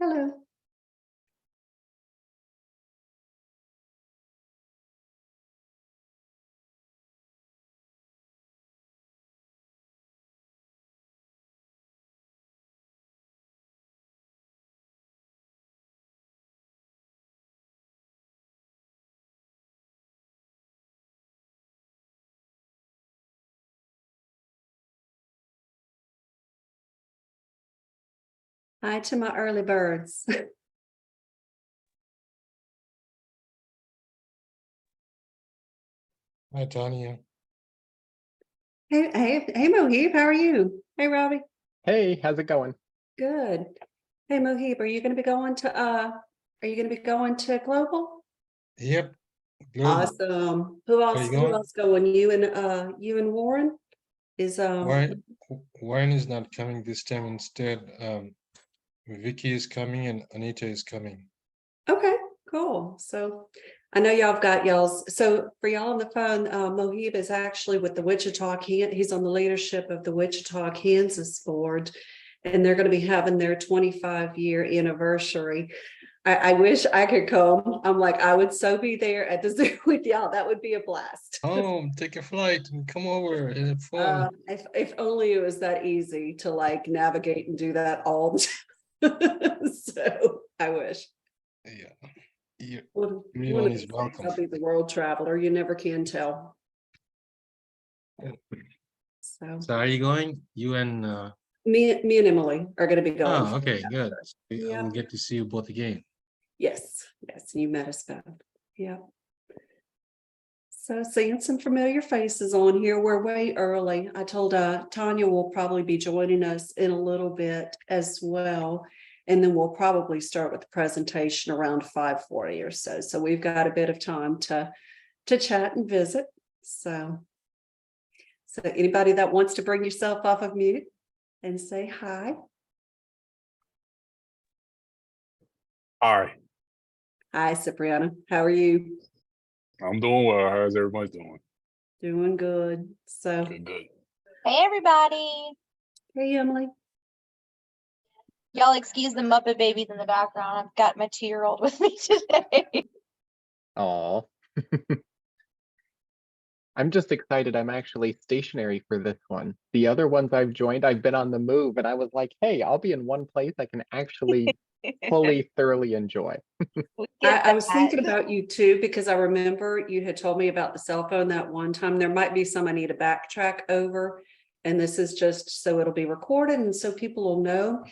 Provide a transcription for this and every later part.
Hello. Hi to my early birds. Hi, Tanya. Hey, Mohib, how are you? Hey, Robbie. Hey, how's it going? Good. Hey, Mohib, are you going to be going to Global? Yep. Global. Awesome. Who else? Are you Who going? else going? You and Warren? Is Warren is not coming this time. Instead, Vicky is coming and Anita is coming. Okay, cool. So I know y'all have got y'all's. So for y'all on the phone, Mohib is actually with the Wichita. He's on the leadership of the Wichita, Kansas board, and they're going to be having their 25-year anniversary. I wish I could come. I'm like, I would so be there at the Zoo with y'all. That would be a blast. Oh, take a flight and come over and have fun. If only it was that easy to like navigate and do that all the time. So I wish. Yeah. One Everyone of is these days welcome. I'll be the world traveler. You never can tell. So are you going? You and Me and Emily are going to be going. oh, okay, good. I Yeah. will get to see you both again. Yes. You met us both. Yeah. So seeing some familiar faces on here. We're way early. I told Tanya will probably be joining us in a little bit as well. And then we'll probably start with the presentation around 5:40 or so. So we've got a bit of time to chat and visit. So anybody that wants to bring yourself off of mute and say hi. Hi, Hi, Cipriana. How are you? I'm doing well. How's everybody doing? Doing good. So, Good. Hey everybody. hey, Emily. Y'all excuse the Muppet babies in the background. I've got my 2-year-old with me today. Oh, I'm just excited. I'm actually stationary for this one. The other ones I've joined, I've been on the move, and I was like, hey, I'll be in one place I can actually fully, thoroughly enjoy. I was thinking about you too, because I remember you had told me about the cell phone that one time. There might be some I need to backtrack over. And this is just so it'll be recorded and so people will know.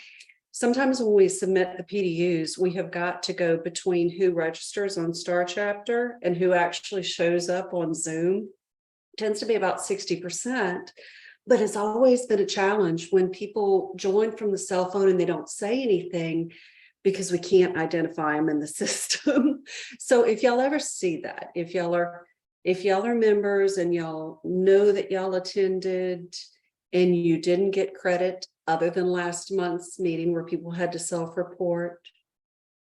Sometimes when we submit the PDUs, we have got to go between who registers on Star Chapter and who actually shows up on Zoom. It tends to be about 60%. But it's always been a challenge when people join from the cell phone and they don't say anything, because we can't identify them in the system. So if y'all ever see that, if y'all are members and y'all know that y'all attended and you didn't get credit other than last month's meeting where people had to self-report,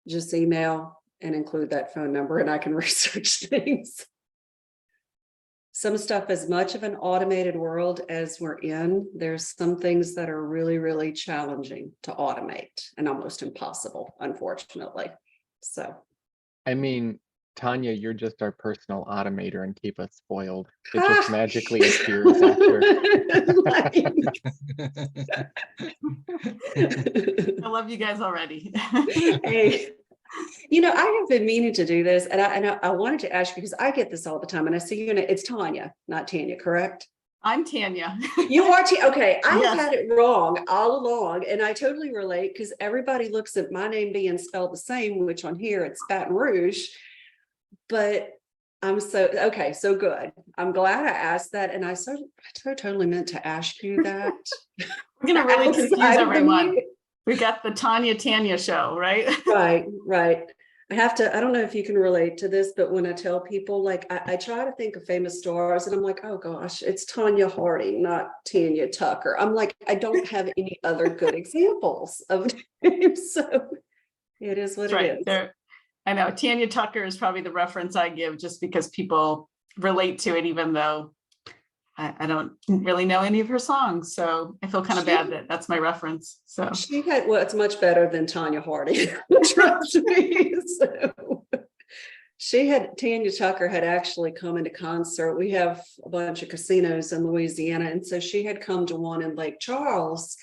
just email and include that phone number and I can research things. Some stuff, as much of an automated world as we're in, there's some things that are really, really challenging to automate and almost impossible, unfortunately. So, I mean, Tanya, you're just our personal automator and keep us spoiled. It just magically appears after. I love you guys already. Hey, I have been meaning to do this, and I wanted to ask you because I get this all the time, and I see it's Tanya, not Tanya, correct? I'm Tanya. You are okay. I Yes. have had it wrong all along, and I totally relate because everybody looks at my name being spelled the same, which on here it's Baton Rouge, but I'm so good. I'm glad I asked that, and I totally meant to ask you that. We're gonna really confuse Outside of the everyone. meeting. We got the Tanya show, right? Right. I don't know if you can relate to this, but when I tell people, like, I try to think of famous stars and I'm like, oh gosh, it's Tanya Harding, not Tanya Tucker. I'm like, I don't have any other good examples of names. So it is what it is. I know Tanya Tucker is probably the reference I give just because people relate to it, even though I don't really know any of her songs, so I feel kind of bad that that's my reference. So She had, well, it's much better than Tanya Harding, trust me. So Tanya Tucker had actually come into concert. We have a bunch of casinos in Louisiana, and so she had come to one in Lake Charles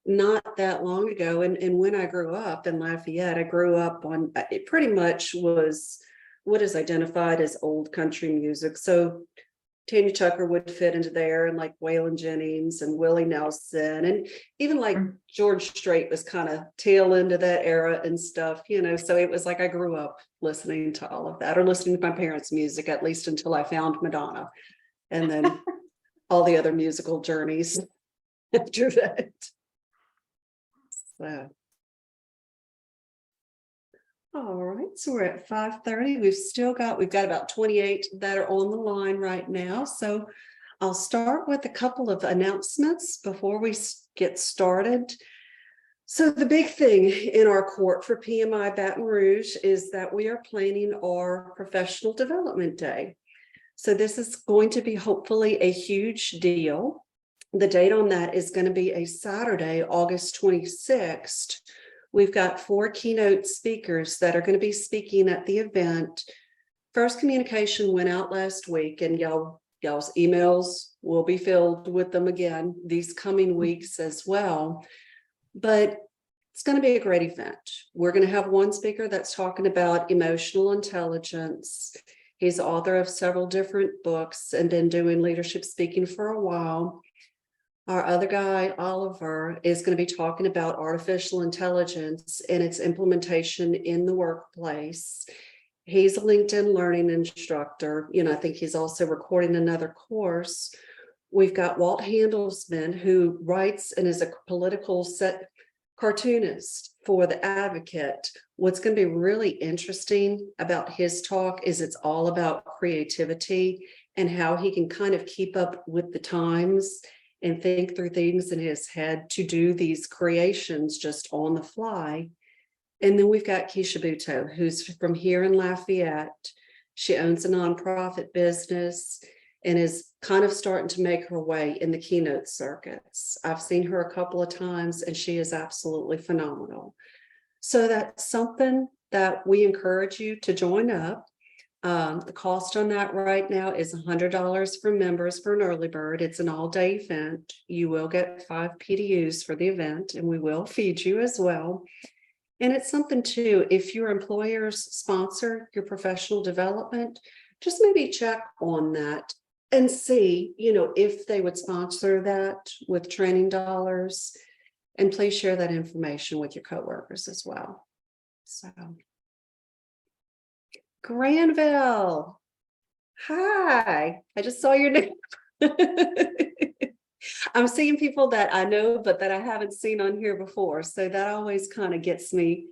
not that long ago. And when I grew up in Lafayette, I grew up on, it pretty much was what is identified as old country music. So Tanya Tucker would fit into there, and like Waylon Jennings and Willie Nelson, and even like George Strait was kind of tail into that era and stuff, you know. So it was like I grew up listening to all of that, or listening to my parents' music, at least until I found Madonna, and then all the other musical journeys after that. So. All right, so we're at 5:30. We've got about 28 that are on the line right now. So I'll start with a couple of announcements before we get started. So the big thing in our court for PMI Baton Rouge is that we are planning our professional development day. So this is going to be hopefully a huge deal. The date on that is going to be a Saturday, August 26th. We've got 4 keynote speakers that are going to be speaking at the event. First communication went out last week, and y'all's emails will be filled with them again these coming weeks as well. But it's going to be a great event. We're going to have one speaker that's talking about emotional intelligence. He's author of several different books and been doing leadership speaking for a while. Our other guy, Oliver, is going to be talking about artificial intelligence and its implementation in the workplace. He's a LinkedIn learning instructor. You know, I think he's also recording another course. We've got Walt Handelsman, who writes and is a political cartoonist for The Advocate. What's going to be really interesting about his talk is it's all about creativity and how he can kind of keep up with the times and think through things in his head to do these creations just on the fly. And then we've got Keisha Buteau, who's from here in Lafayette. She owns a nonprofit business and is kind of starting to make her way in the keynote circuits. I've seen her a couple of times, and she is absolutely phenomenal. So that's something that we encourage you to join up. The cost on that right now is $100 for members for an early bird. It's an all-day event. You will get 5 PDUs for the event, and we will feed you as well. And it's something too, if your employers sponsor your professional development, just maybe check on that and see, you know, if they would sponsor that with training dollars, and please share that information with your coworkers as well. So. Granville, hi, I just saw your name. I'm seeing people that I know, but that I haven't seen on here before. So that always kind of gets me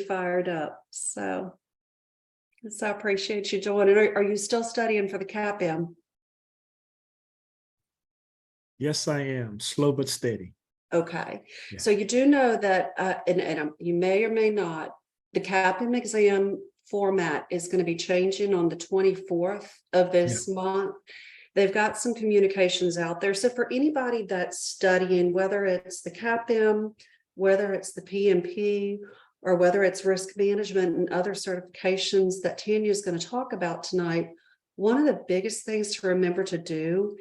fired up. So I appreciate you joining. Are you still studying for the CAPM? Yes, I am. Slow but steady. Okay. Yeah. So you do know that, you may or may not, the CAPM exam format is going to be changing on the 24th of this month. They've got some communications out there. So for anybody that's studying, whether it's the CAPM, whether it's the PMP, or whether it's risk management and other certifications that Tanya is going to talk about tonight, one of the biggest things to remember to do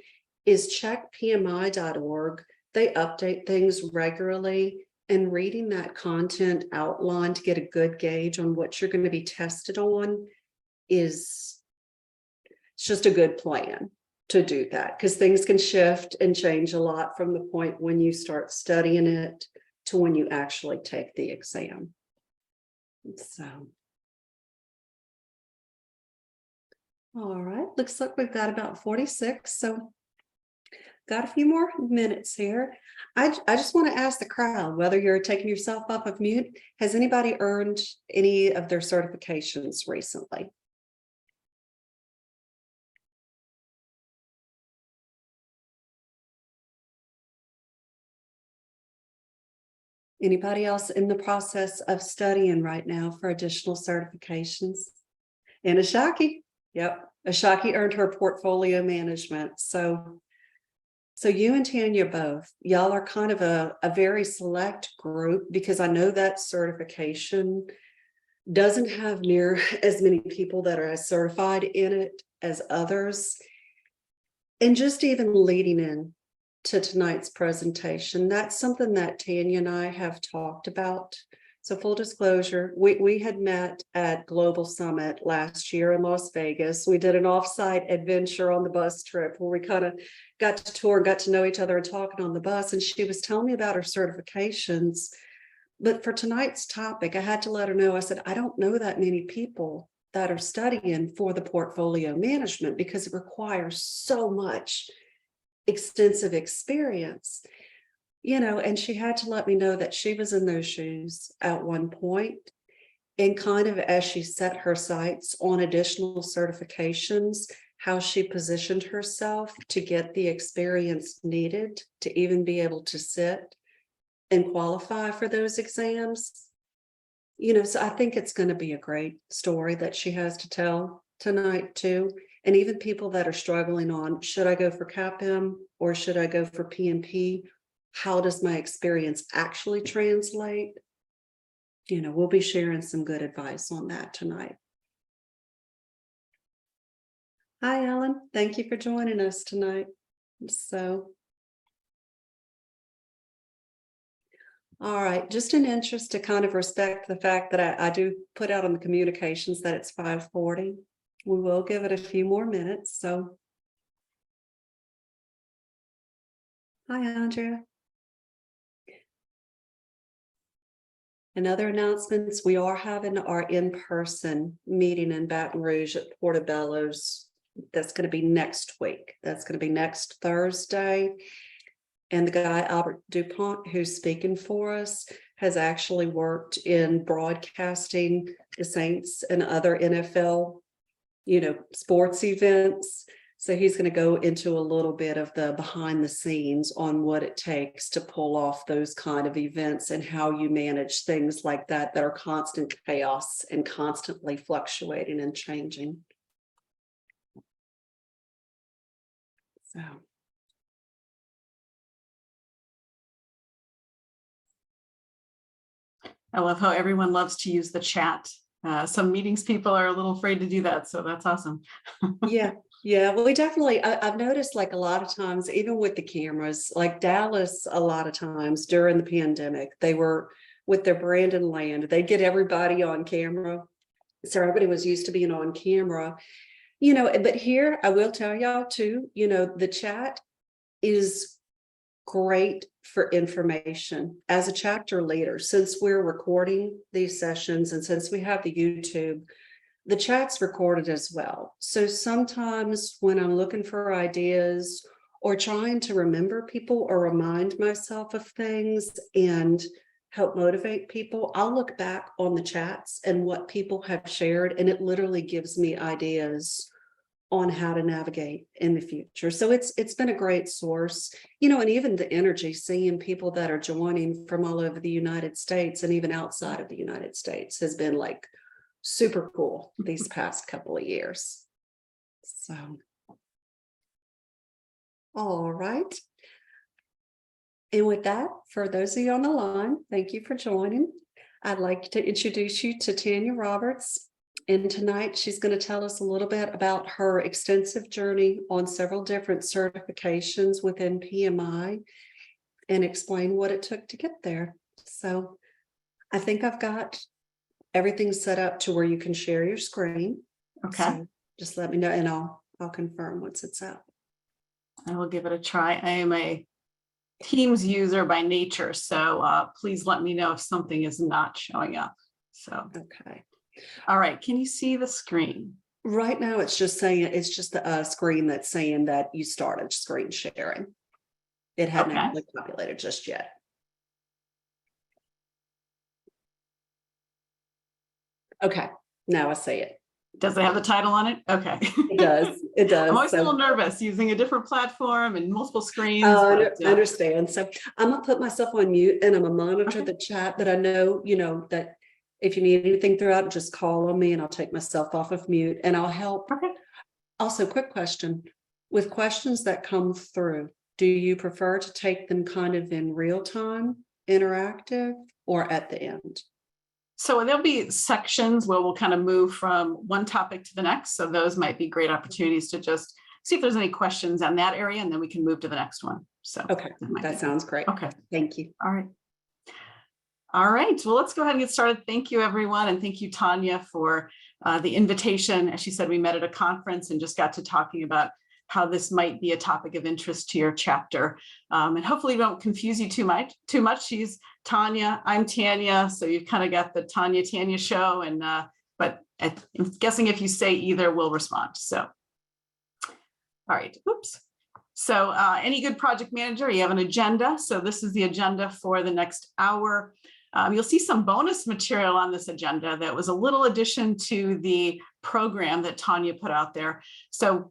is check PMI.org. They update things regularly. And reading that content outline to get a good gauge on what you're going to be tested on is just a good plan to do that, because things can shift and change a lot from the point when you start studying it to when you actually take the exam. So, all right, looks like we've got about 46. So got a few more minutes here. I just want to ask the crowd, whether you're taking yourself off of mute, has anybody earned any of their certifications recently? Anybody else in the process of studying right now for additional certifications? Anna Shaki. Yep. Ashaki earned her portfolio management. So you and Tanya both, y'all are kind of a very select group, because I know that certification doesn't have near as many people that are as certified in it as others. And just even leading in to tonight's presentation, that's something that Tanya and I have talked about. So full disclosure, we had met at Global Summit last year in Las Vegas. We did an offsite adventure on the bus trip where we kind of got to tour, got to know each other and talking on the bus. And she was telling me about her certifications. But for tonight's topic, I had to let her know, I said, I don't know that many people that are studying for the portfolio management because it requires so much extensive experience. You know, and she had to let me know that she was in those shoes at one point, and kind of as she set her sights on additional certifications, how she positioned herself to get the experience needed to even be able to sit and qualify for those exams. You know, so I think it's going to be a great story that she has to tell tonight too. And even people that are struggling on, should I go for CAPM or should I go for PMP? How does my experience actually translate? You know, we'll be sharing some good advice on that tonight. Hi, Ellen. Thank you for joining us tonight. All right, just in interest to kind of respect the fact that I do put out on the communications that it's 5:40. We will give it a few more minutes. So, hi, Andrea. And other announcements, we are having our in-person meeting in Baton Rouge at Portobello's. That's going to be next week. That's going to be next Thursday. And the guy, Albert DuPont, who's speaking for us, has actually worked in broadcasting the Saints and other NFL, you know, sports events. So he's going to go into a little bit of the behind the scenes on what it takes to pull off those kind of events and how you manage things like that are constant chaos and constantly fluctuating and changing. So. I love how everyone loves to use the chat. Some meetings people are a little afraid to do that, so that's awesome. Yeah, well, we definitely, I've noticed like a lot of times, even with the cameras, like Dallas, a lot of times during the pandemic, they were with their brand and land, they get everybody on camera. So everybody was used to being on camera, you know, but here I will tell y'all too, you know, the chat is great for information. As a chapter leader, since we're recording these sessions and since we have the YouTube, the chat's recorded as well. So sometimes when I'm looking for ideas or trying to remember people or remind myself of things and help motivate people, I'll look back on the chats and what people have shared, and it literally gives me ideas on how to navigate in the future. So it's been a great source, you know, and even the energy, seeing people that are joining from all over the United States and even outside of the United States has been like super cool these past couple of years. So, all right. And with that, for those of you on the line, thank you for joining. I'd like to introduce you to Tanya Roberts. And tonight she's going to tell us a little bit about her extensive journey on several different certifications within PMI and explain what it took to get there. So I think I've got everything set up to where you can share your screen. Okay. So just let me know and I'll confirm once it's up. I will give it a try. I am a Teams user by nature, so please let me know if something is not showing up. So, Okay. All right. Can you see the screen? Right now, it's just saying, it's just the screen that's saying that you started screen sharing. It hadn't actually populated just yet. Okay, now I see it. Does it have the title on it? Okay. It does. It does. I'm always a little nervous using a different platform and multiple screens. I understand. So I'm gonna put myself on mute and I'm gonna monitor the chat, but I know, you know, that If you need anything throughout, just call on me and I'll take myself off of mute and I'll help. Okay. Also, quick question. With questions that come through, do you prefer to take them kind of in real time, interactive, or at the end? So there'll be sections where we'll kind of move from one topic to the next. So those might be great opportunities to just see if there's any questions on that area, and then we can move to the next one. So Okay, might that be- sounds great. Okay. Thank you. All right. All right. Well, let's go ahead and get started. Thank you, everyone. And thank you, Tanya, for the invitation. As she said, we met at a conference and just got to talking about how this might be a topic of interest to your chapter. And hopefully we won't confuse you too much. She's Tanya, I'm Tanya. So you've kind of got the Tanya show. And but I'm guessing if you say either, we'll respond. So, all right. Oops. So any good project manager, you have an agenda. So this is the agenda for the next hour. You'll see some bonus material on this agenda that was a little addition to the program that Tanya put out there. So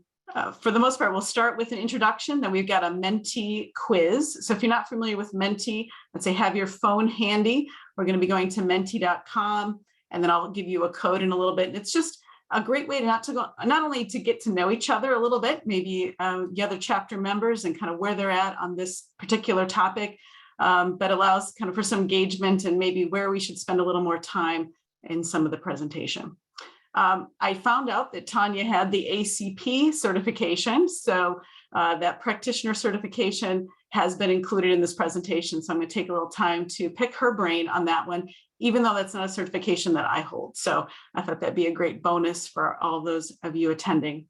for the most part, we'll start with an introduction. Then we've got a Menti quiz. So if you're not familiar with Menti, let's say have your phone handy. We're going to be going to menti.com, and then I'll give you a code in a little bit. And it's just a great way not only to get to know each other a little bit, maybe the other chapter members and kind of where they're at on this particular topic, but allows kind of for some engagement and maybe where we should spend a little more time in some of the presentation. I found out that Tanya had the ACP certification. So that practitioner certification has been included in this presentation. So I'm going to take a little time to pick her brain on that one, even though that's not a certification that I hold. So I thought that'd be a great bonus for all those of you attending.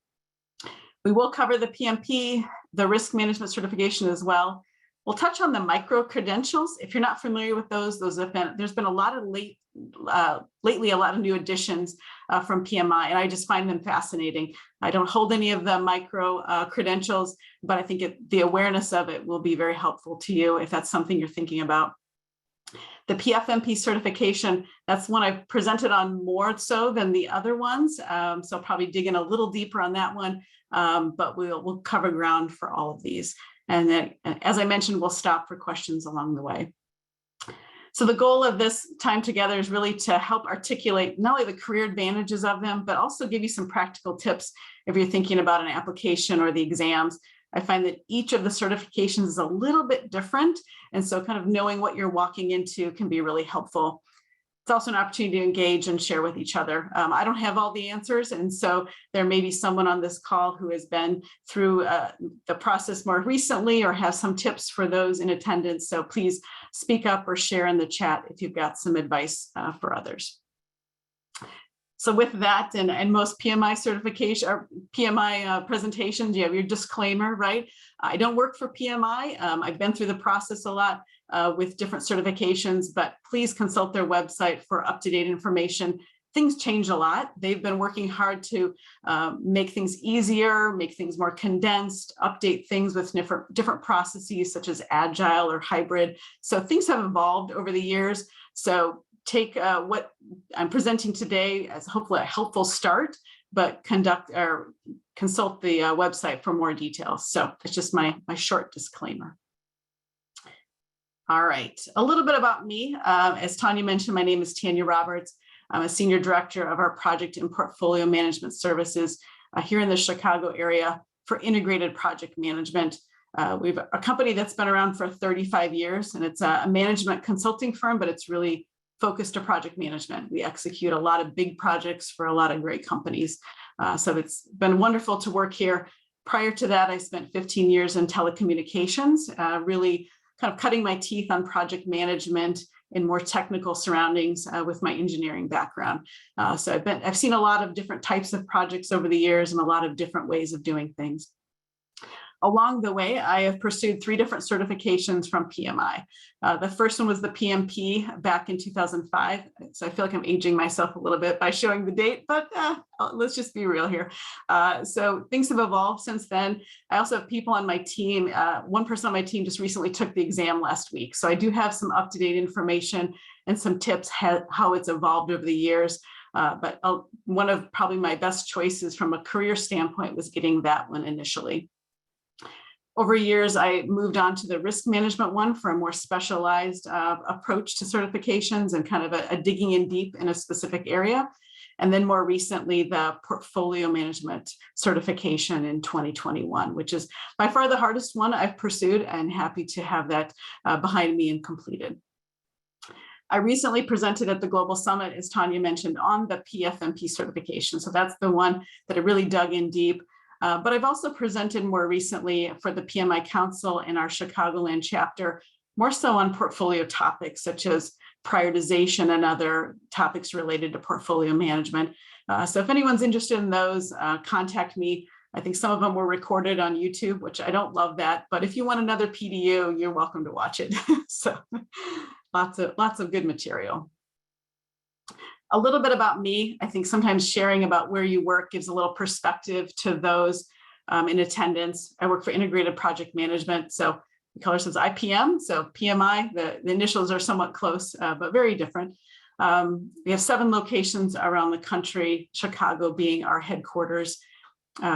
We will cover the PMP, the risk management certification as well. We'll touch on the micro credentials. If you're not familiar with those have been, there's been a lot of lately a lot of new additions from PMI, and I just find them fascinating. I don't hold any of the micro credentials, but I think the awareness of it will be very helpful to you if that's something you're thinking about. The PFMP certification, that's one I've presented on more so than the other ones. So I'll probably dig in a little deeper on that one, but we'll cover ground for all of these. And then, as I mentioned, we'll stop for questions along the way. So the goal of this time together is really to help articulate not only the career advantages of them, but also give you some practical tips if you're thinking about an application or the exams. I find that each of the certifications is a little bit different. And so kind of knowing what you're walking into can be really helpful. It's also an opportunity to engage and share with each other. I don't have all the answers. And so there may be someone on this call who has been through the process more recently or has some tips for those in attendance. So please speak up or share in the chat if you've got some advice for others. So with that, and most PMI certification or PMI presentations, you have your disclaimer, right? I don't work for PMI. I've been through the process a lot with different certifications, but please consult their website for up-to-date information. Things change a lot. They've been working hard to make things easier, make things more condensed, update things with different processes such as agile or hybrid. So things have evolved over the years. So take what I'm presenting today as hopefully a helpful start, but consult the website for more details. So it's just my short disclaimer. All right, a little bit about me. As Tanya mentioned, my name is Tanya Roberts. I'm a senior director of our project and portfolio management services here in the Chicago area for integrated project management. We've a company that's been around for 35 years, and it's a management consulting firm, but it's really focused to project management. We execute a lot of big projects for a lot of great companies. So it's been wonderful to work here. Prior to that, I spent 15 years in telecommunications, really kind of cutting my teeth on project management in more technical surroundings with my engineering background. So I've seen a lot of different types of projects over the years and a lot of different ways of doing things. Along the way, I have pursued 3 different certifications from PMI. The first one was the PMP back in 2005. So I feel like I'm aging myself a little bit by showing the date, but let's just be real here. So things have evolved since then. I also have people on my team. One person on my team just recently took the exam last week. So I do have some up-to-date information and some tips how it's evolved over the years. But one of probably my best choices from a career standpoint was getting that one initially. Over years, I moved on to the risk management one for a more specialized approach to certifications and kind of a digging in deep in a specific area. And then more recently, the portfolio management certification in 2021, which is by far the hardest one I've pursued, and happy to have that behind me and completed. I recently presented at the Global Summit, as Tanya mentioned, on the PFMP certification. So that's the one that I really dug in deep. But I've also presented more recently for the PMI Council in our Chicagoland chapter, more so on portfolio topics such as prioritization and other topics related to portfolio management. So if anyone's interested in those, contact me. I think some of them were recorded on YouTube, which I don't love that, but if you want another PDU, you're welcome to watch it. So lots of good material. A little bit about me. I think sometimes sharing about where you work gives a little perspective to those in attendance. I work for Integrated Project Management. So we call ourselves IPM. So PMI, the initials are somewhat close, but very different. We have 7 locations around the country, Chicago being our headquarters.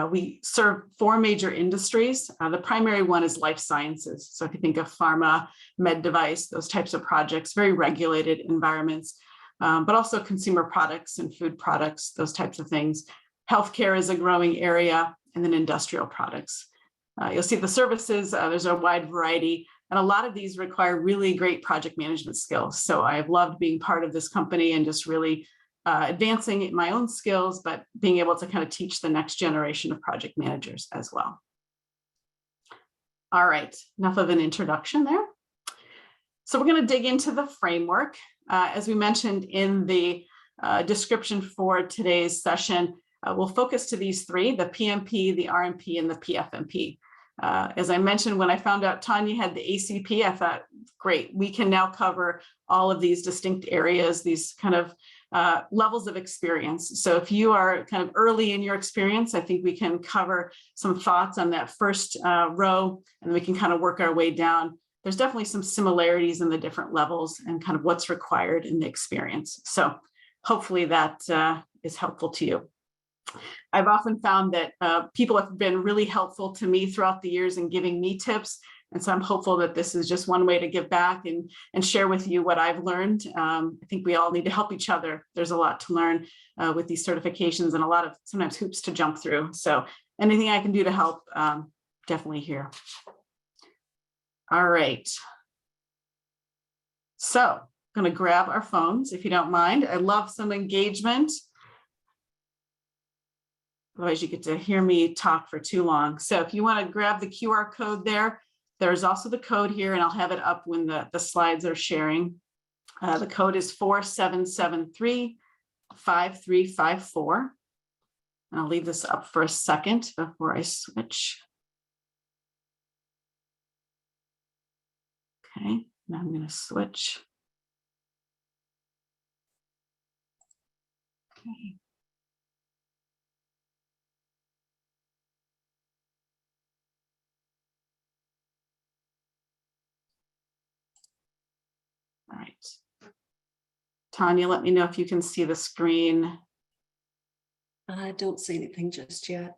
We serve 4 major industries. The primary one is life sciences. So if you think of pharma, med device, those types of projects, very regulated environments, but also consumer products and food products, those types of things. Healthcare is a growing area, and then industrial products. You'll see the services, there's a wide variety, and a lot of these require really great project management skills. So I've loved being part of this company and just really advancing my own skills, but being able to kind of teach the next generation of project managers as well. All right, enough of an introduction there. So we're going to dig into the framework. As we mentioned in the description for today's session, we'll focus to these 3, the PMP, the RMP, and the PFMP. As I mentioned, when I found out Tanya had the ACP, I thought, great, we can now cover all of these distinct areas, these kind of levels of experience. So if you are kind of early in your experience, I think we can cover some thoughts on that first row, and we can kind of work our way down. There's definitely some similarities in the different levels and kind of what's required in the experience. So hopefully that is helpful to you. I've often found that people have been really helpful to me throughout the years in giving me tips. And so I'm hopeful that this is just one way to give back and share with you what I've learned. I think we all need to help each other. There's a lot to learn with these certifications and a lot of sometimes hoops to jump through. So anything I can do to help, definitely here. All right. So I'm going to grab our phones, if you don't mind. I love some engagement. Otherwise, you get to hear me talk for too long. So if you want to grab the QR code there, there's also the code here, and I'll have it up when the slides are sharing. The code is 4773-5354. And I'll leave this up for a second before I switch. Okay, now I'm going to switch. Okay. All right. Tanya, let me know if you can see the screen. I don't see anything just yet.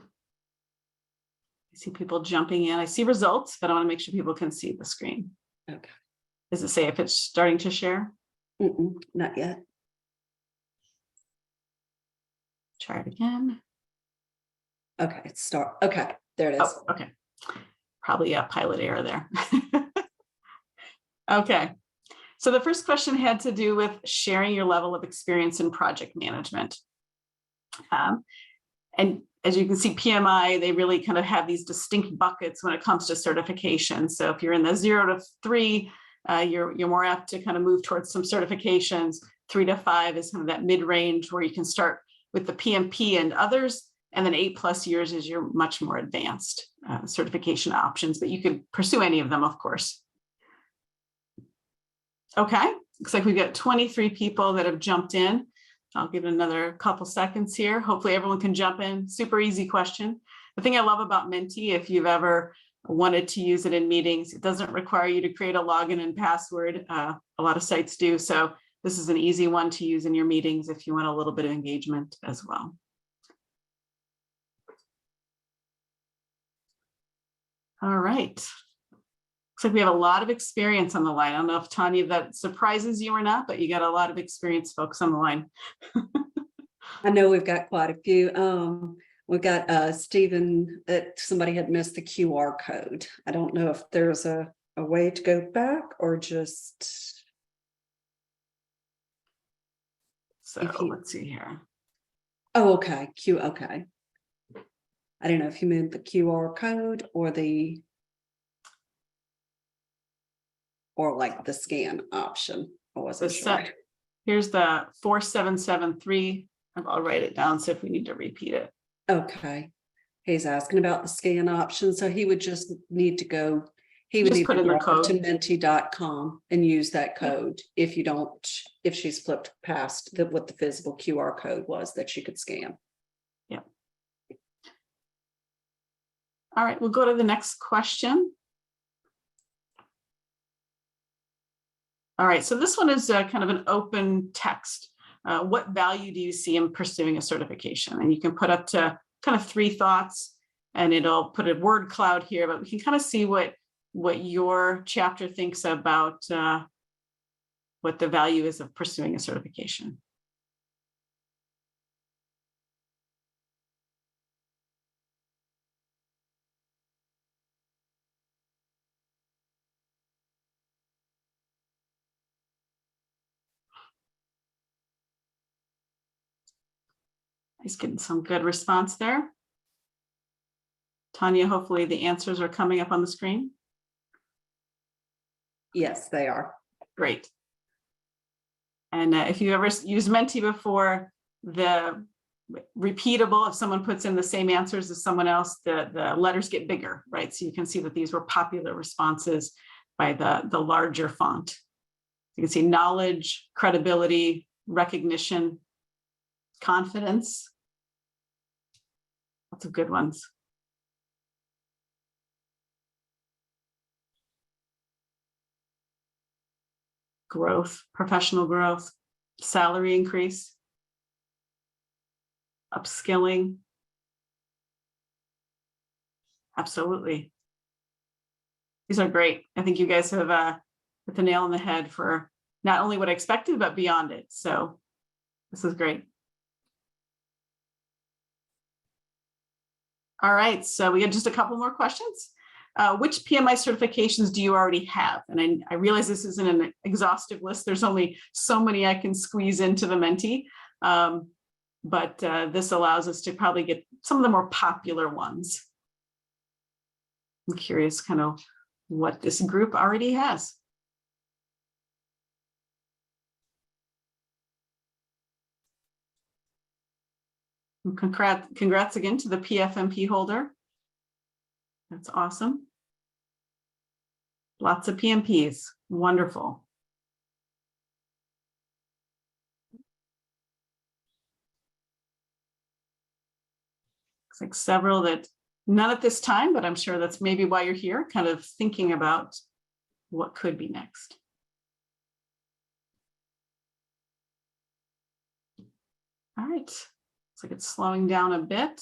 I see people jumping in. I see results, but I want to make sure people can see the screen. Okay. Does it say if it's starting to share? Not yet. Try it again. Okay, okay, there it is. Oh, okay. Probably a pilot error there. Okay. So the first question had to do with sharing your level of experience in project management. And as you can see, PMI, they really kind of have these distinct buckets when it comes to certification. So if you're in the 0 to 3, you're more apt to kind of move towards some certifications. 3 to 5 is kind of that mid-range where you can start with the PMP and others. And then 8+ years is your much more advanced certification options, but you could pursue any of them, of course. Okay, looks like we've got 23 people that have jumped in. I'll give it another couple seconds here. Hopefully everyone can jump in. Super easy question. The thing I love about Menti, if you've ever wanted to use it in meetings, it doesn't require you to create a login and password. A lot of sites do. So this is an easy one to use in your meetings if you want a little bit of engagement as well. All right. Looks like we have a lot of experience on the line. I don't know if Tanya, that surprises you or not, but you got a lot of experienced folks on the line. I know we've got quite a few. We've got Stephen, that somebody had missed the QR code. I don't know if there's a way to go back or just. So If you- let's see here. Oh, okay, okay. I don't know if you meant the QR code or like the scan option. I wasn't sure. Here's the 4773. I'll write it down. So if we need to repeat it. Okay. He's asking about the scan option. So he would just need to go. He would Just need put to in the go code. to menti.com and use that code if she's flipped past what the physical QR code was that she could scan. Yeah. All right, we'll go to the next question. All right, so this one is kind of an open text. What value do you see in pursuing a certification? And you can put up to kind of 3 thoughts, and it'll put a word cloud here, but we can kind of see what your chapter thinks about what the value is of pursuing a certification. He's getting some good response there. Tanya, hopefully the answers are coming up on the screen. Yes, they are. Great. And if you ever used Menti before, the repeatable, if someone puts in the same answers as someone else, the letters get bigger, right? So you can see that these were popular responses by the larger font. You can see knowledge, credibility, recognition, confidence. Lots of good ones. Growth, professional growth, salary increase, upskilling. Absolutely. These are great. I think you guys have hit the nail on the head for not only what I expected, but beyond it. So this is great. All right, so we had just a couple more questions. Which PMI certifications do you already have? And I realize this isn't an exhaustive list. There's only so many I can squeeze into the Menti, but this allows us to probably get some of the more popular ones. I'm curious kind of what this group already has. And congrats again to the PFMP holder. That's awesome. Lots of PMPs. Wonderful. Looks like several that none at this time, but I'm sure that's maybe why you're here, kind of thinking about what could be next. All right. Looks like it's slowing down a bit.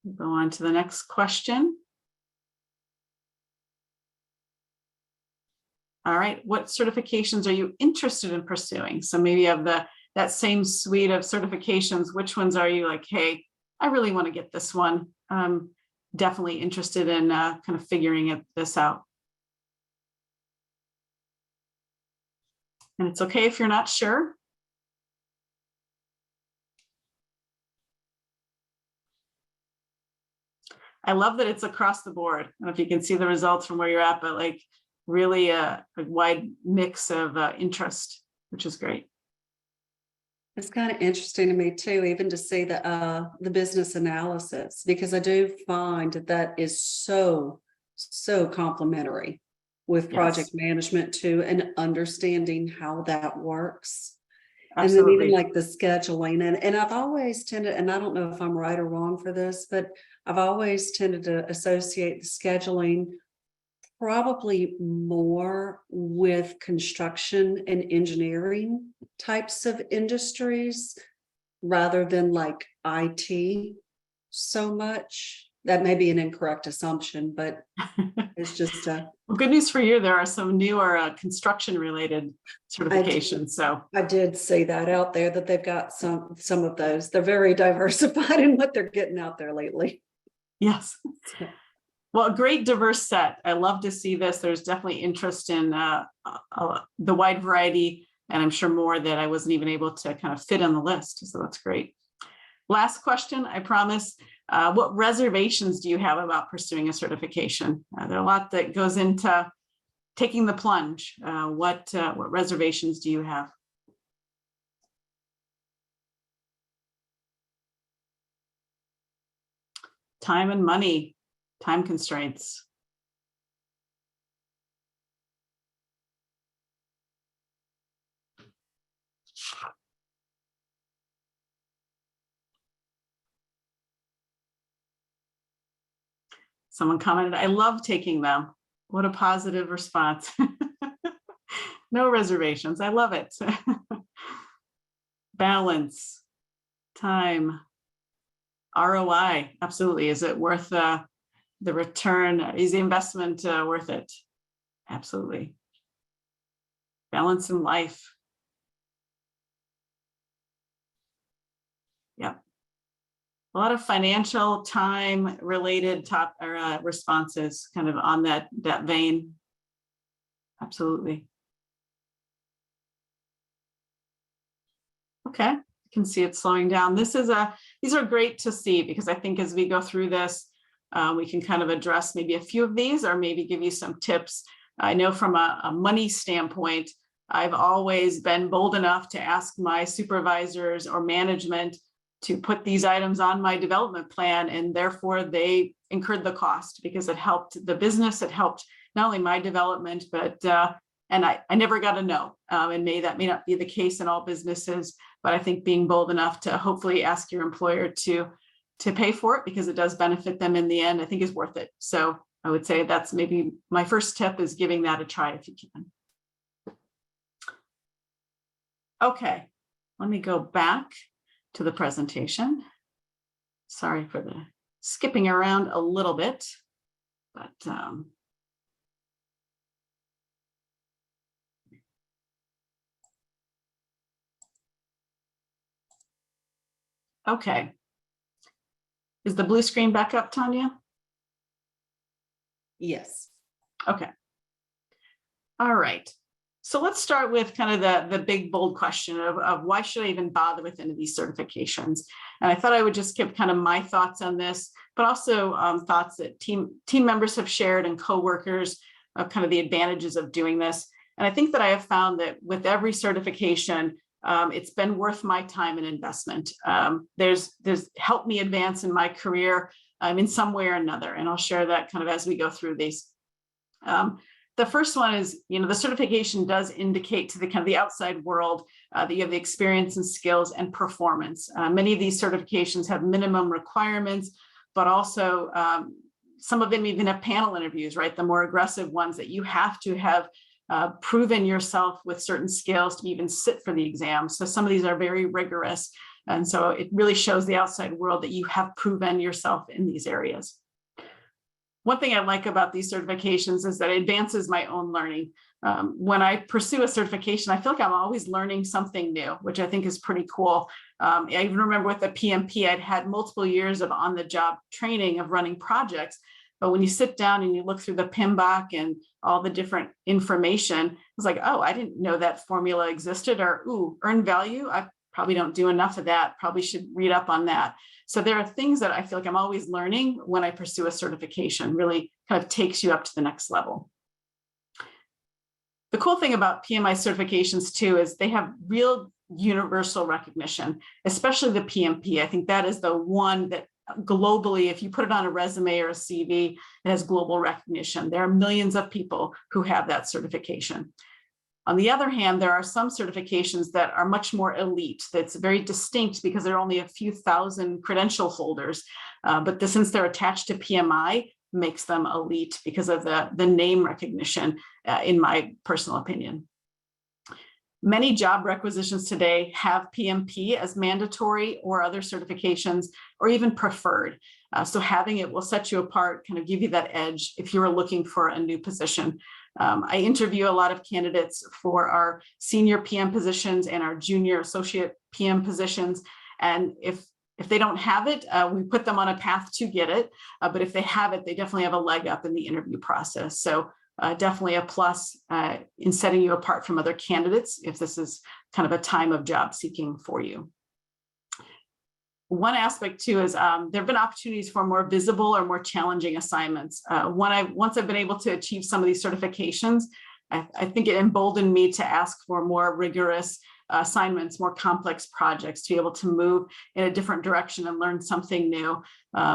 We'll go on to the next question. All right, what certifications are you interested in pursuing? So maybe you have that same suite of certifications. Which ones are you like, hey, I really want to get this one. I'm definitely interested in kind of figuring this out. And it's okay if you're not sure. I love that it's across the board. I don't know if you can see the results from where you're at, but like really a wide mix of interest, which is great. It's kind of interesting to me too, even to see the business analysis, because I do find that is so complementary with project management too, and understanding how that works. Absolutely. And then even like the scheduling, and I've always tended, and I don't know if I'm right or wrong for this, but I've always tended to associate the scheduling probably more with construction and engineering types of industries rather than like IT so much. That may be an incorrect assumption, but it's just Well, good news for you. There are some newer construction related certifications. So I did see that out there that they've got some of those. They're very diversified in what they're getting out there lately. yes. Well, a great diverse set. I love to see this. There's definitely interest in the wide variety, and I'm sure more that I wasn't even able to kind of fit on the list. So that's great. Last question, I promise. What reservations do you have about pursuing a certification? There are a lot that goes into taking the plunge. What reservations do you have? Time and money, time constraints. Someone commented, I love taking them. What a positive response. No reservations. I love it. Balance, time, ROI. Absolutely. Is it worth the return? Is the investment worth it? Absolutely. Balance in life. Yep. A lot of financial time related responses kind of on that vein. Absolutely. Okay, I can see it slowing down. These are great to see because I think as we go through this, we can kind of address maybe a few of these or maybe give you some tips. I know from a money standpoint, I've always been bold enough to ask my supervisors or management to put these items on my development plan, and therefore they incurred the cost because it helped the business, it helped not only my development, but and I never got a no. And that may not be the case in all businesses, but I think being bold enough to hopefully ask your employer to pay for it because it does benefit them in the end, I think is worth it. So I would say that's maybe my first tip, is giving that a try if you can. Okay, let me go back to the presentation. Sorry for the skipping around a little bit, but okay. Is the blue screen back up, Tanya? Yes. Okay. All right. So let's start with kind of the big, bold question of why should I even bother with any of these certifications? And I thought I would just give kind of my thoughts on this, but also thoughts that team members have shared and coworkers of kind of the advantages of doing this. And I think that I have found that with every certification, it's been worth my time and investment. There's helped me advance in my career in some way or another. And I'll share that kind of as we go through these. The first one is, the certification does indicate to the kind of the outside world that you have the experience and skills and performance. Many of these certifications have minimum requirements, but also some of them even have panel interviews, right? The more aggressive ones that you have to have proven yourself with certain skills to even sit for the exam. So some of these are very rigorous. And so it really shows the outside world that you have proven yourself in these areas. One thing I like about these certifications is that it advances my own learning. When I pursue a certification, I feel like I'm always learning something new, which I think is pretty cool. I even remember with the PMP, I'd had multiple years of on-the-job training of running projects. But when you sit down and you look through the PMBOK and all the different information, it's like, oh, I didn't know that formula existed, or, ooh, earned value. I probably don't do enough of that. Probably should read up on that. So there are things that I feel like I'm always learning when I pursue a certification, really kind of takes you up to the next level. The cool thing about PMI certifications too, is they have real universal recognition, especially the PMP. I think that is the one that globally, if you put it on a resume or a CV, it has global recognition. There are millions of people who have that certification. On the other hand, there are some certifications that are much more elite, that's very distinct because there are only a few thousand credential holders, but since they're attached to PMI, makes them elite because of the name recognition, in my personal opinion. Many job requisitions today have PMP as mandatory or other certifications or even preferred. So having it will set you apart, kind of give you that edge if you are looking for a new position. I interview a lot of candidates for our senior PM positions and our junior associate PM positions. And if they don't have it, we put them on a path to get it. But if they have it, they definitely have a leg up in the interview process. So definitely a plus in setting you apart from other candidates if this is kind of a time of job seeking for you. One aspect too is there have been opportunities for more visible or more challenging assignments. Once I've been able to achieve some of these certifications, I think it emboldened me to ask for more rigorous assignments, more complex projects, to be able to move in a different direction and learn something new.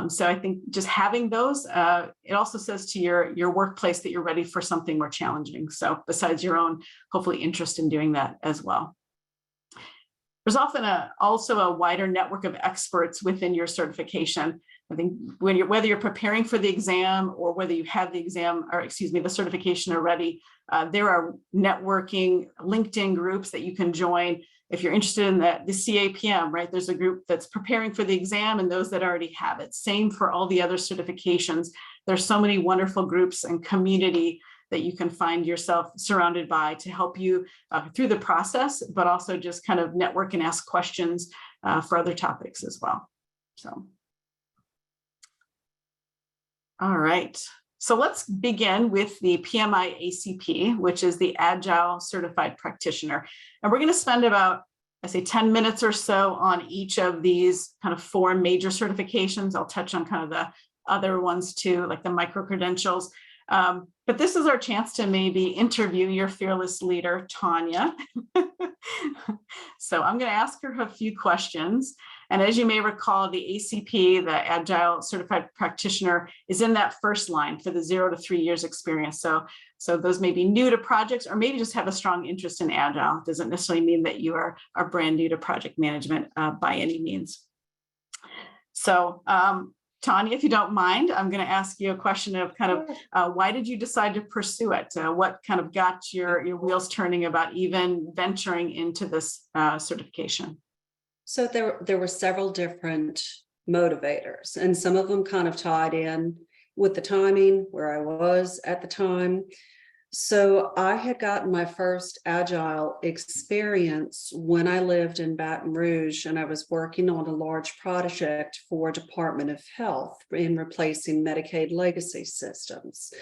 So I think just having those, it also says to your workplace that you're ready for something more challenging. So besides your own, hopefully, interest in doing that as well. There's often also a wider network of experts within your certification. I think whether you're preparing for the exam or whether you have the exam, or excuse me, the certification already, there are networking LinkedIn groups that you can join. If you're interested in the CAPM, right, there's a group that's preparing for the exam and those that already have it. Same for all the other certifications. There's so many wonderful groups and community that you can find yourself surrounded by to help you through the process, but also just kind of network and ask questions for other topics as well. So, all right. So let's begin with the PMI ACP, which is the Agile Certified Practitioner. And we're going to spend about, I say, 10 minutes or so on each of these kind of 4 major certifications. I'll touch on kind of the other ones too, like the micro-credentials. But this is our chance to maybe interview your fearless leader, Tanya. So I'm going to ask her a few questions. And as you may recall, the ACP, the Agile Certified Practitioner, is in that first line for the 0 to 3 years experience. So those may be new to projects or maybe just have a strong interest in Agile. It doesn't necessarily mean that you are brand new to project management by any means. So Tanya, if you don't mind, I'm going to ask you a question of kind of why did you decide to pursue it? What kind of got your wheels turning about even venturing into this certification? So there were several different motivators, and some of them kind of tied in with the timing where I was at the time. So I had gotten my first Agile experience when I lived in Baton Rouge, and I was working on a large project for Department of Health in replacing Medicaid legacy systems.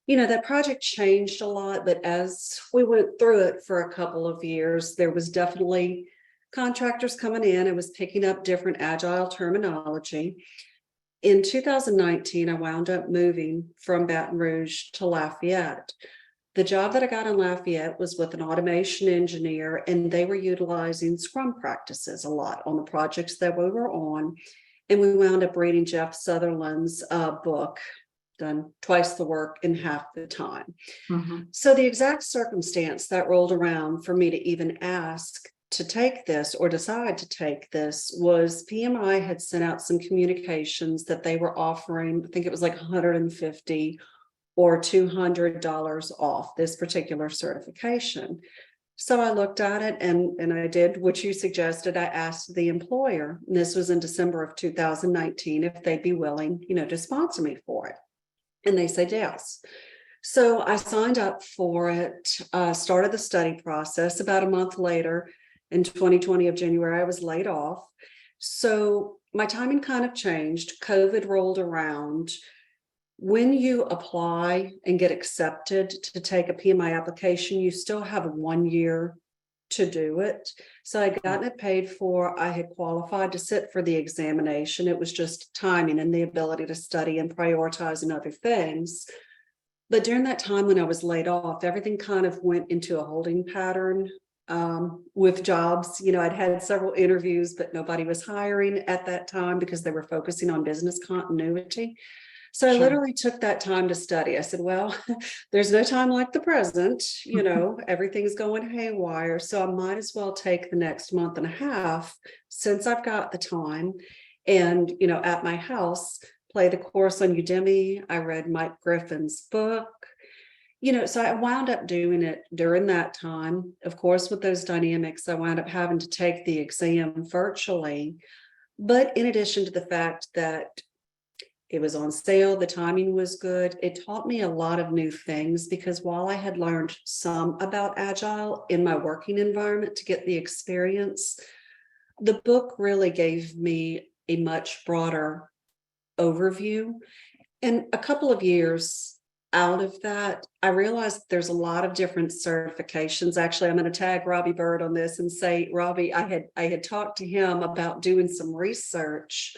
You know, that project changed a lot, but as we went through it for a couple of years, there was definitely contractors coming in. I was picking up different Agile terminology. In 2019, I wound up moving from Baton Rouge to Lafayette. The job that I got in Lafayette was with an automation engineer, and they were utilizing Scrum practices a lot on the projects that we were on. And we wound up reading Jeff Sutherland's book, Done Twice the Work in Half the Time. Mm-hmm. So the exact circumstance that rolled around for me to even ask to take this or decide to take this was PMI had sent out some communications that they were offering. I think it was like $150 or $200 off this particular certification. So I looked at it and I did what you suggested. I asked the employer, and this was in December of 2019, if they'd be willing, to sponsor me for it. And they said yes. So I signed up for it, started the study process. About a month later, in 2020 of January, I was laid off. So my timing kind of changed. COVID rolled around. When you apply and get accepted to take a PMI application, you still have 1 year to do it. So I'd gotten it paid for. I had qualified to sit for the examination. It was just timing and the ability to study and prioritize and other things. But during that time when I was laid off, everything kind of went into a holding pattern. With jobs, I'd had several interviews, but nobody was hiring at that time because they were focusing on business continuity. So I literally took that time to study. I said, well, there's no time like the present, everything's going haywire. So I might as well take the next month and a half since I've got the time and, at my house, play the course on Udemy. I read Mike Griffin's book. So I wound up doing it during that time. Of course, with those dynamics, I wound up having to take the exam virtually. But in addition to the fact that It was on sale. The timing was good. It taught me a lot of new things because while I had learned some about Agile in my working environment to get the experience, the book really gave me a much broader overview. And a couple of years out of that, I realized there's a lot of different certifications. Actually, I'm going to tag Robbie Bird on this and say, Robbie, I had talked to him about doing some research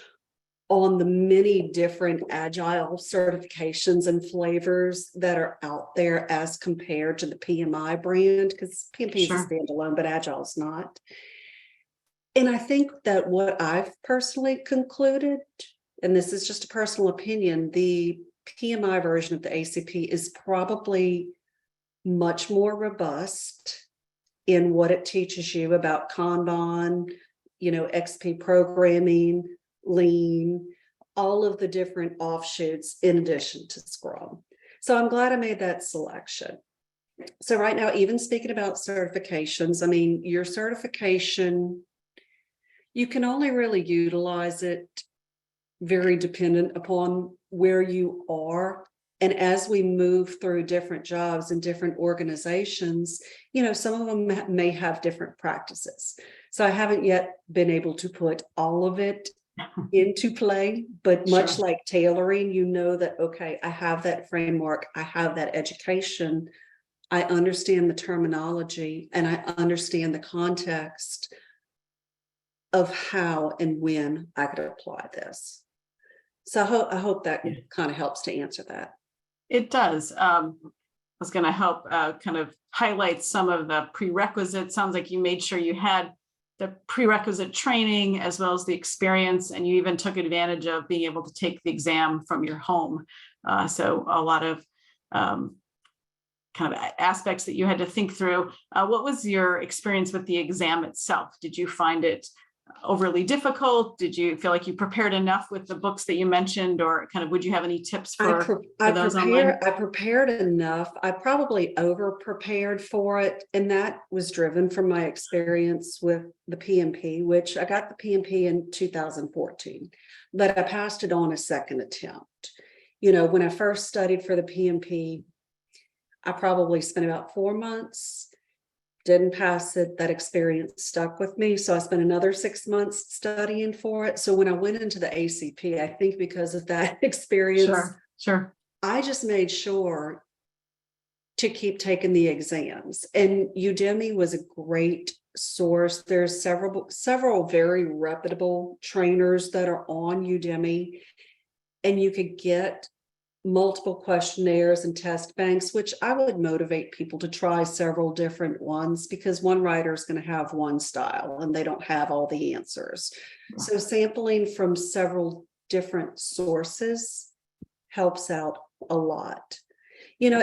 on the many different Agile certifications and flavors that are out there as compared to the PMI brand, because PMP is a Sure. standalone, but Agile is not. And I think that what I've personally concluded, and this is just a personal opinion, the PMI version of the ACP is probably much more robust in what it teaches you about Kanban, XP programming, Lean, all of the different offshoots in addition to Scrum. So I'm glad I made that selection. So right now, even speaking about certifications, I mean, your certification, you can only really utilize it very dependent upon where you are. And as we move through different jobs and different organizations, some of them may have different practices. So I haven't yet been able to put all of it into play, but much Sure. like tailoring, that, okay, I have that framework, I have that education, I understand the terminology, and I understand the context of how and when I could apply this. So I hope that kind of helps to answer that. It does. I was going to help kind of highlight some of the prerequisites. Sounds like you made sure you had the prerequisite training as well as the experience, and you even took advantage of being able to take the exam from your home. So a lot of kind of aspects that you had to think through. What was your experience with the exam itself? Did you find it overly difficult? Did you feel like you prepared enough with the books that you mentioned, or kind of would you have any tips for those online? I prepared enough. I probably over prepared for it, and that was driven from my experience with the PMP, which I got the PMP in 2014, but I passed it on a second attempt. When I first studied for the PMP, I probably spent about 4 months. Didn't pass it. That experience stuck with me. So I spent another 6 months studying for it. So when I went into the ACP, I think because of that experience, Sure. I just made sure to keep taking the exams. And Udemy was a great source. There's several very reputable trainers that are on Udemy, and you could get multiple questionnaires and test banks, which I would motivate people to try several different ones, because one writer is going to have one style and they don't have all the answers. So sampling from several different sources helps out a lot. And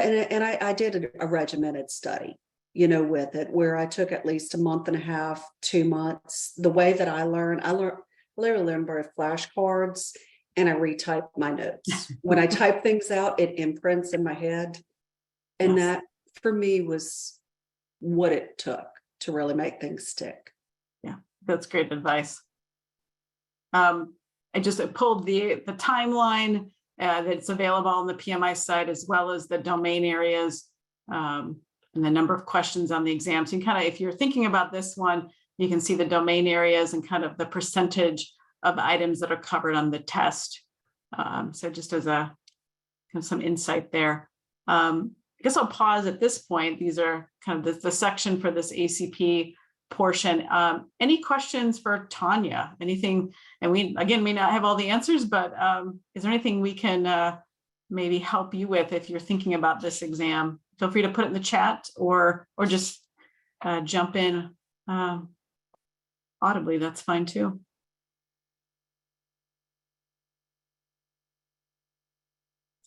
I did a regimented study, with it, where I took at least a month and a half, 2 months. The way that I literally learned by flashcards, and I retype my notes. When I type things out, it imprints in my head. And that for me was what it took to really make things stick. Yeah, that's great advice. I just pulled the timeline that's available on the PMI site, as well as the domain areas and the number of questions on the exams. And kind of, if you're thinking about this one, you can see the domain areas and kind of the percentage of items that are covered on the test. So just as a kind of some insight there. I guess I'll pause at this point. These are kind of the section for this ACP portion. Any questions for Tanya? Anything? And we, again, may not have all the answers, but is there anything we can maybe help you with if you're thinking about this exam? Feel free to put it in the chat or just jump in audibly. That's fine too.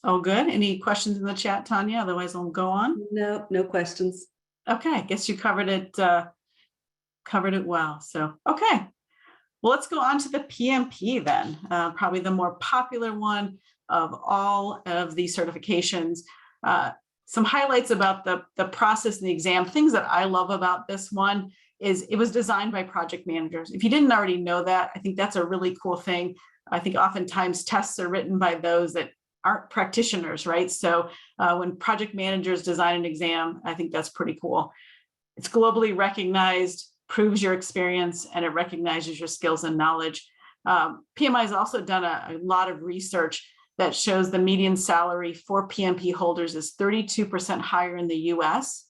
Oh, good. Any questions in the chat, Tanya? Otherwise, I'll go on. No questions. Okay, I guess you covered it well. So, okay. Well, let's go on to the PMP then. Probably the more popular one of all of the certifications. Some highlights about the process and the exam. Things that I love about this one is it was designed by project managers. If you didn't already know that, I think that's a really cool thing. I think oftentimes tests are written by those that aren't practitioners, right? So when project managers design an exam, I think that's pretty cool. It's globally recognized, proves your experience, and it recognizes your skills and knowledge. PMI has also done a lot of research that shows the median salary for PMP holders is 32% higher in the US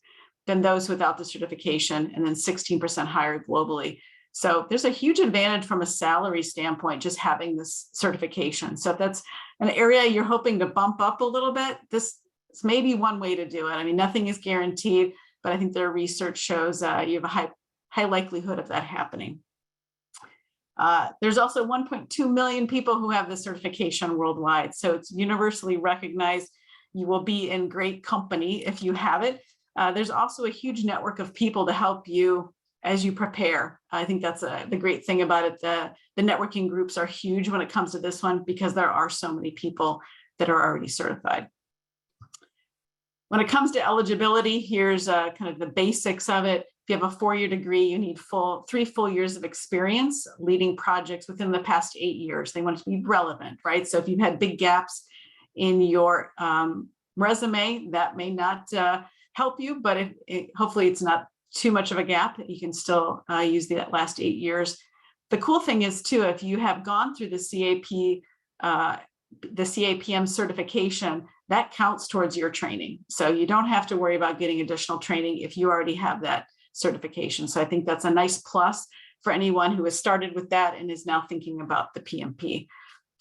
than those without the certification, and then 16% higher globally. So there's a huge advantage from a salary standpoint, just having this certification. So if that's an area you're hoping to bump up a little bit, this is maybe one way to do it. I mean, nothing is guaranteed, but I think their research shows you have a high likelihood of that happening. There's also 1.2 million people who have this certification worldwide. So it's universally recognized. You will be in great company if you have it. There's also a huge network of people to help you as you prepare. I think that's the great thing about it. The networking groups are huge when it comes to this one because there are so many people that are already certified. When it comes to eligibility, here's kind of the basics of it. If you have a 4-year degree, you need 3 full years of experience leading projects within the past 8 years. They want it to be relevant, right? So if you've had big gaps in your resume, that may not help you, but hopefully it's not too much of a gap. You can still use that last 8 years. The cool thing is too, if you have gone through the CAPM certification, that counts towards your training. So you don't have to worry about getting additional training if you already have that certification. So I think that's a nice plus for anyone who has started with that and is now thinking about the PMP.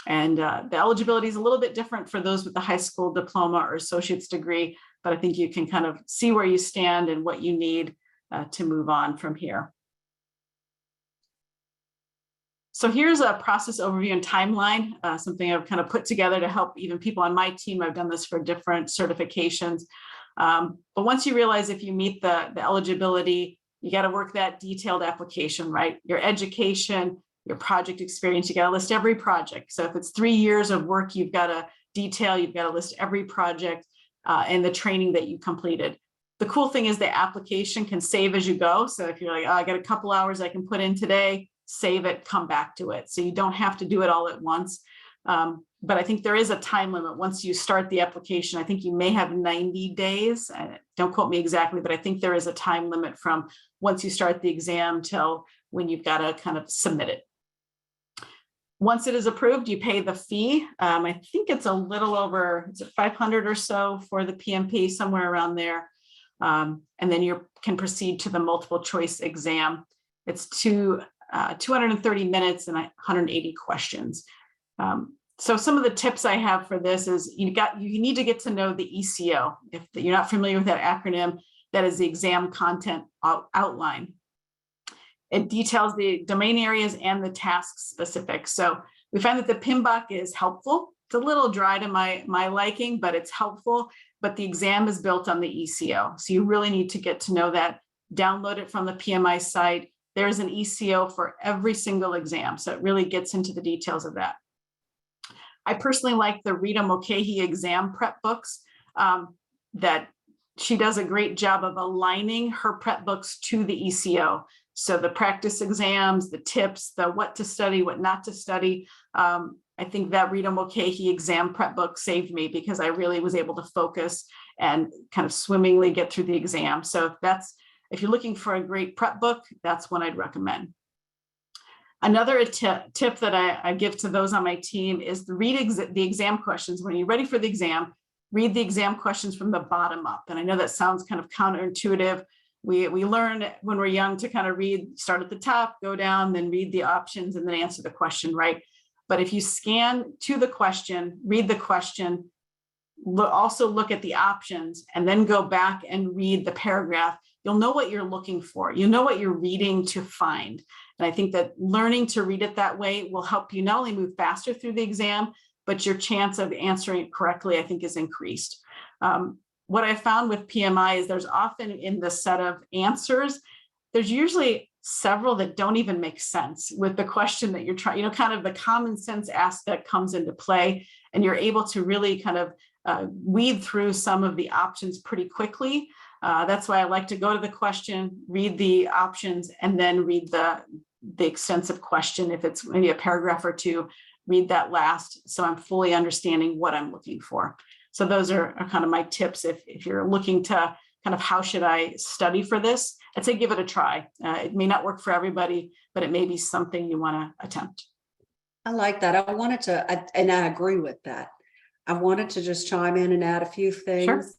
And the eligibility is a little bit different for those with the high school diploma or associate's degree, but I think you can kind of see where you stand and what you need to move on from here. So here's a process overview and timeline, something I've kind of put together to help even people on my team. I've done this for different certifications. But once you realize if you meet the eligibility, you got to work that detailed application, right? Your education, your project experience, you got to list every project. So if it's 3 years of work, you've got to detail, you've got to list every project and the training that you completed. The cool thing is the application can save as you go. So if you're like, oh, I got a couple hours I can put in today, save it, come back to it. So you don't have to do it all at once. But I think there is a time limit once you start the application. I think you may have 90 days. Don't quote me exactly, but I think there is a time limit from once you start the exam till when you've got to kind of submit it. Once it is approved, you pay the fee. I think it's a little over, is it 500 or so for the PMP, somewhere around there. And then you can proceed to the multiple choice exam. It's 230 minutes and 180 questions. So some of the tips I have for this is you need to get to know the ECO. If you're not familiar with that acronym, that is the exam content outline. It details the domain areas and the task specifics. So we find that the PMBOK is helpful. It's a little dry to my liking, but it's helpful. But the exam is built on the ECO. So you really need to get to know that. Download it from the PMI site. There's an ECO for every single exam. So it really gets into the details of that. I personally like the Rita Mulcahy exam prep books that she does a great job of aligning her prep books to the ECO. So the practice exams, the tips, the what to study, what not to study. I think that Rita Mulcahy exam prep book saved me because I really was able to focus and kind of swimmingly get through the exam. So if you're looking for a great prep book, that's one I'd recommend. Another tip that I give to those on my team is to read the exam questions. When you're ready for the exam, read the exam questions from the bottom up. And I know that sounds kind of counterintuitive. We learn when we're young to kind of start at the top, go down, then read the options and then answer the question, right? But if you scan to the question, read the question, also look at the options and then go back and read the paragraph, you'll know what you're looking for. You'll know what you're reading to find. And I think that learning to read it that way will help you not only move faster through the exam, but your chance of answering it correctly, I think, is increased. What I found with PMI is there's often in the set of answers, there's usually several that don't even make sense with the question that you're trying, kind of the common sense aspect comes into play, and you're able to really kind of weed through some of the options pretty quickly. That's why I like to go to the question, read the options, and then read the extensive question. If it's maybe a paragraph or two, read that last, so I'm fully understanding what I'm looking for. So those are kind of my tips. If you're looking to kind of how should I study for this, I'd say give it a try. It may not work for everybody, but it may be something you want to attempt. I like that. I wanted to, and I agree with that. I wanted to just chime in and add a few things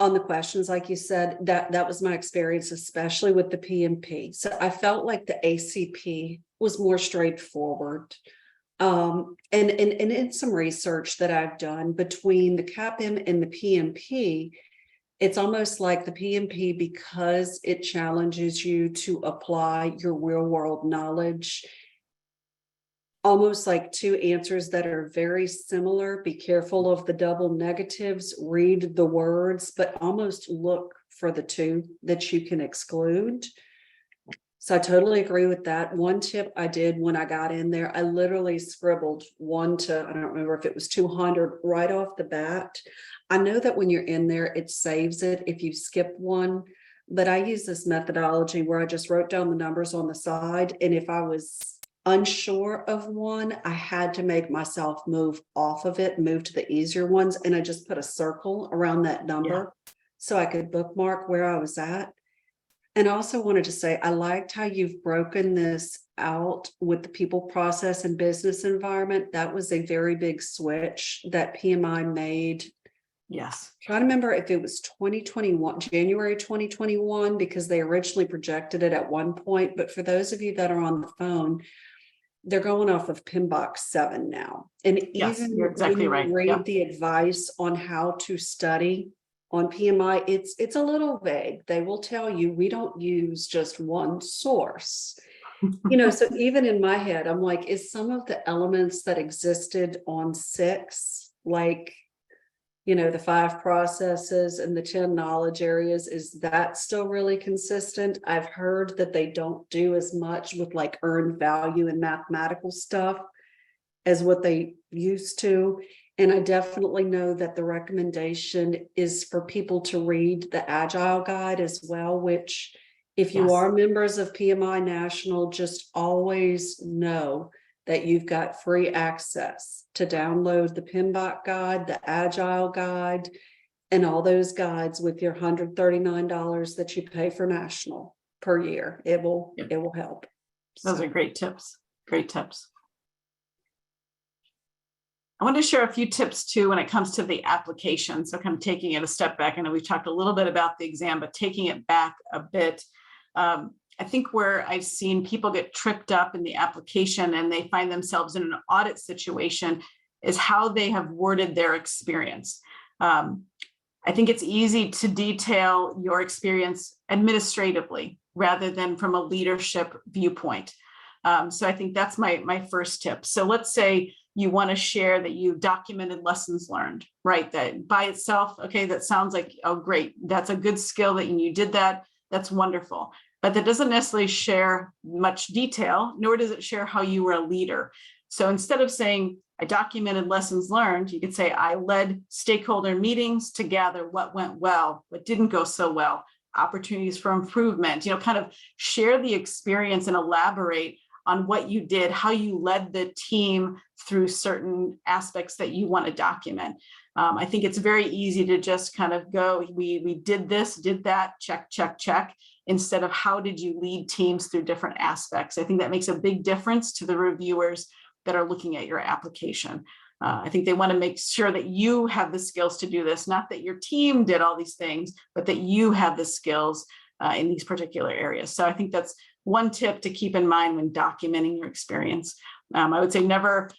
on the questions. Like you said, that was my experience, especially with the PMP. So I felt like the ACP was more straightforward. And in some research that I've done between the CAPM and the PMP, it's almost like the PMP, because it challenges you to apply your real world knowledge, almost like two answers that are very similar. Be careful of the double negatives, read the words, but almost look for the two that you can exclude. So I totally agree with that. One tip I did when I got in there, I literally scribbled 1 to, I don't remember if it was 200 right off the bat. I know that when you're in there, it saves it if you skip one, but I use this methodology where I just wrote down the numbers on the side. And if I was unsure of one, I had to make myself move off of it, move to the easier ones. And I just put a circle around that number so I could bookmark where I was at. And I also wanted to say, I liked how you've broken this out with the people, process, and business environment. That was a very big switch that PMI made. Yes. I don't remember if it was 2021, January 2021, because they originally projected it at one point. But for those of you that are on the phone, they're going off of PMBOK 7 now. And Yes, even you're exactly when you right. read the advice on how to study on PMI, it's a little vague. They will tell you we don't use just one source. So even in my head, I'm like, is some of the elements that existed on 6, like, the 5 processes and the 10 knowledge areas, is that still really consistent? I've heard that they don't do as much with like earned value and mathematical stuff as what they used to. And I definitely know that the recommendation is for people to read the Agile Guide as well, which if you are members of PMI National, just always know that you've got free access to download the PMBOK Guide, the Agile Guide, and all those guides with your $139 that you pay for National per year. It will help. Those are great tips. Great tips. I want to share a few tips too when it comes to the application. So kind of taking it a step back. I know we've talked a little bit about the exam, but taking it back a bit. I think where I've seen people get tripped up in the application and they find themselves in an audit situation is how they have worded their experience. I think it's easy to detail your experience administratively rather than from a leadership viewpoint. So I think that's my first tip. So let's say you want to share that you've documented lessons learned, right? That by itself, okay, that sounds like, oh, great. That's a good skill that you did that. That's wonderful. But that doesn't necessarily share much detail, nor does it share how you were a leader. So instead of saying, I documented lessons learned, you could say, I led stakeholder meetings to gather what went well, what didn't go so well, opportunities for improvement, kind of share the experience and elaborate on what you did, how you led the team through certain aspects that you want to document. I think it's very easy to just kind of go, we did this, did that, check, check, check, instead of how did you lead teams through different aspects. I think that makes a big difference to the reviewers that are looking at your application. I think they want to make sure that you have the skills to do this, not that your team did all these things, but that you have the skills in these particular areas. So I think that's one tip to keep in mind when documenting your experience. I would say never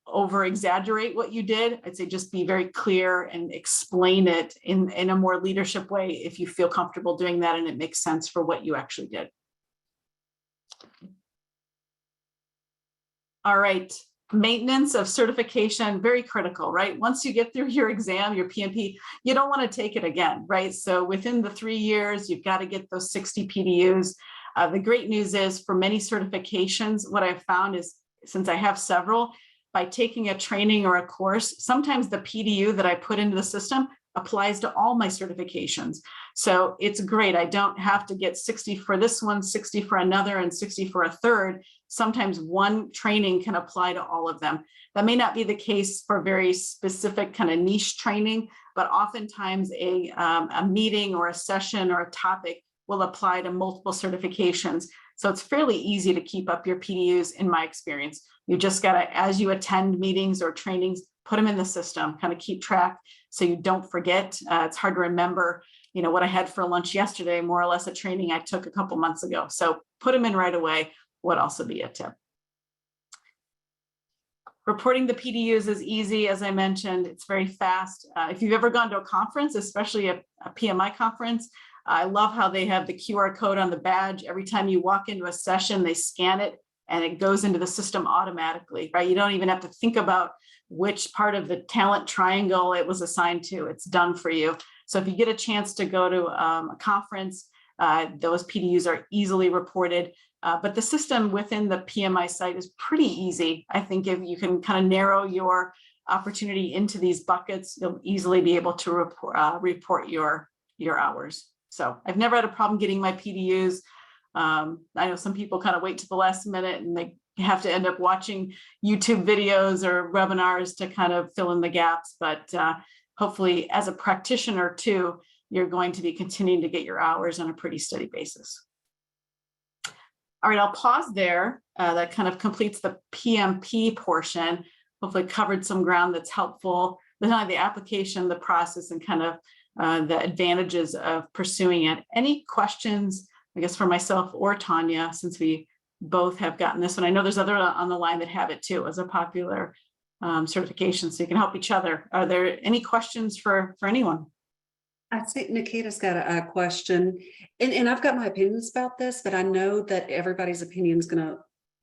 over exaggerate what you did. I'd say just be very clear and explain it in a more leadership way if you feel comfortable doing that and it makes sense for what you actually did. All right, maintenance of certification, very critical, right? Once you get through your exam, your PMP, you don't want to take it again, right? So within the 3 years, you've got to get those 60 PDUs. The great news is for many certifications, what I've found is, since I have several, by taking a training or a course, sometimes the PDU that I put into the system applies to all my certifications. So it's great. I don't have to get 60 for this one, 60 for another, and 60 for a third. sometimes one training can apply to all of them. That may not be the case for very specific kind of niche training, but oftentimes a meeting or a session or a topic will apply to multiple certifications. So it's fairly easy to keep up your PDUs in my experience. You just gotta, as you attend meetings or trainings, put them in the system, kind of keep track so you don't forget. It's hard to remember, you know, what I had for lunch yesterday, more or less a training I took a couple months ago. So put them in right away would also be a tip. Reporting the PDUs is easy, as I mentioned, it's very fast. If you've ever gone to a conference, especially a PMI conference, I love how they have the QR code on the badge. Every time you walk into a session, they scan it and it goes into the system automatically, right? You don't even have to think about which part of the talent triangle it was assigned to. It's done for you. So if you get a chance to go to a conference, those PDUs are easily reported. But the system within the PMI site is pretty easy. I think if you can kind of narrow your opportunity into these buckets, you'll easily be able to report your hours. So I've never had a problem getting my PDUs. I know some people kind of wait to the last minute and they have to end up watching YouTube videos or webinars to kind of fill in the gaps. But hopefully as a practitioner too, you're going to be continuing to get your hours on a pretty steady basis. All right, I'll pause there. That kind of completes the PMP portion. Hopefully covered some ground that's helpful, not only the application, the process, and kind of the advantages of pursuing it. Any questions, I guess, for myself or Tanya, since we both have gotten this one? I know there's other on the line that have it too as a popular certification, so you can help each other. Are there any questions for anyone? I think Nikita's got a question, and I've got my opinions about this, but I know that everybody's opinion is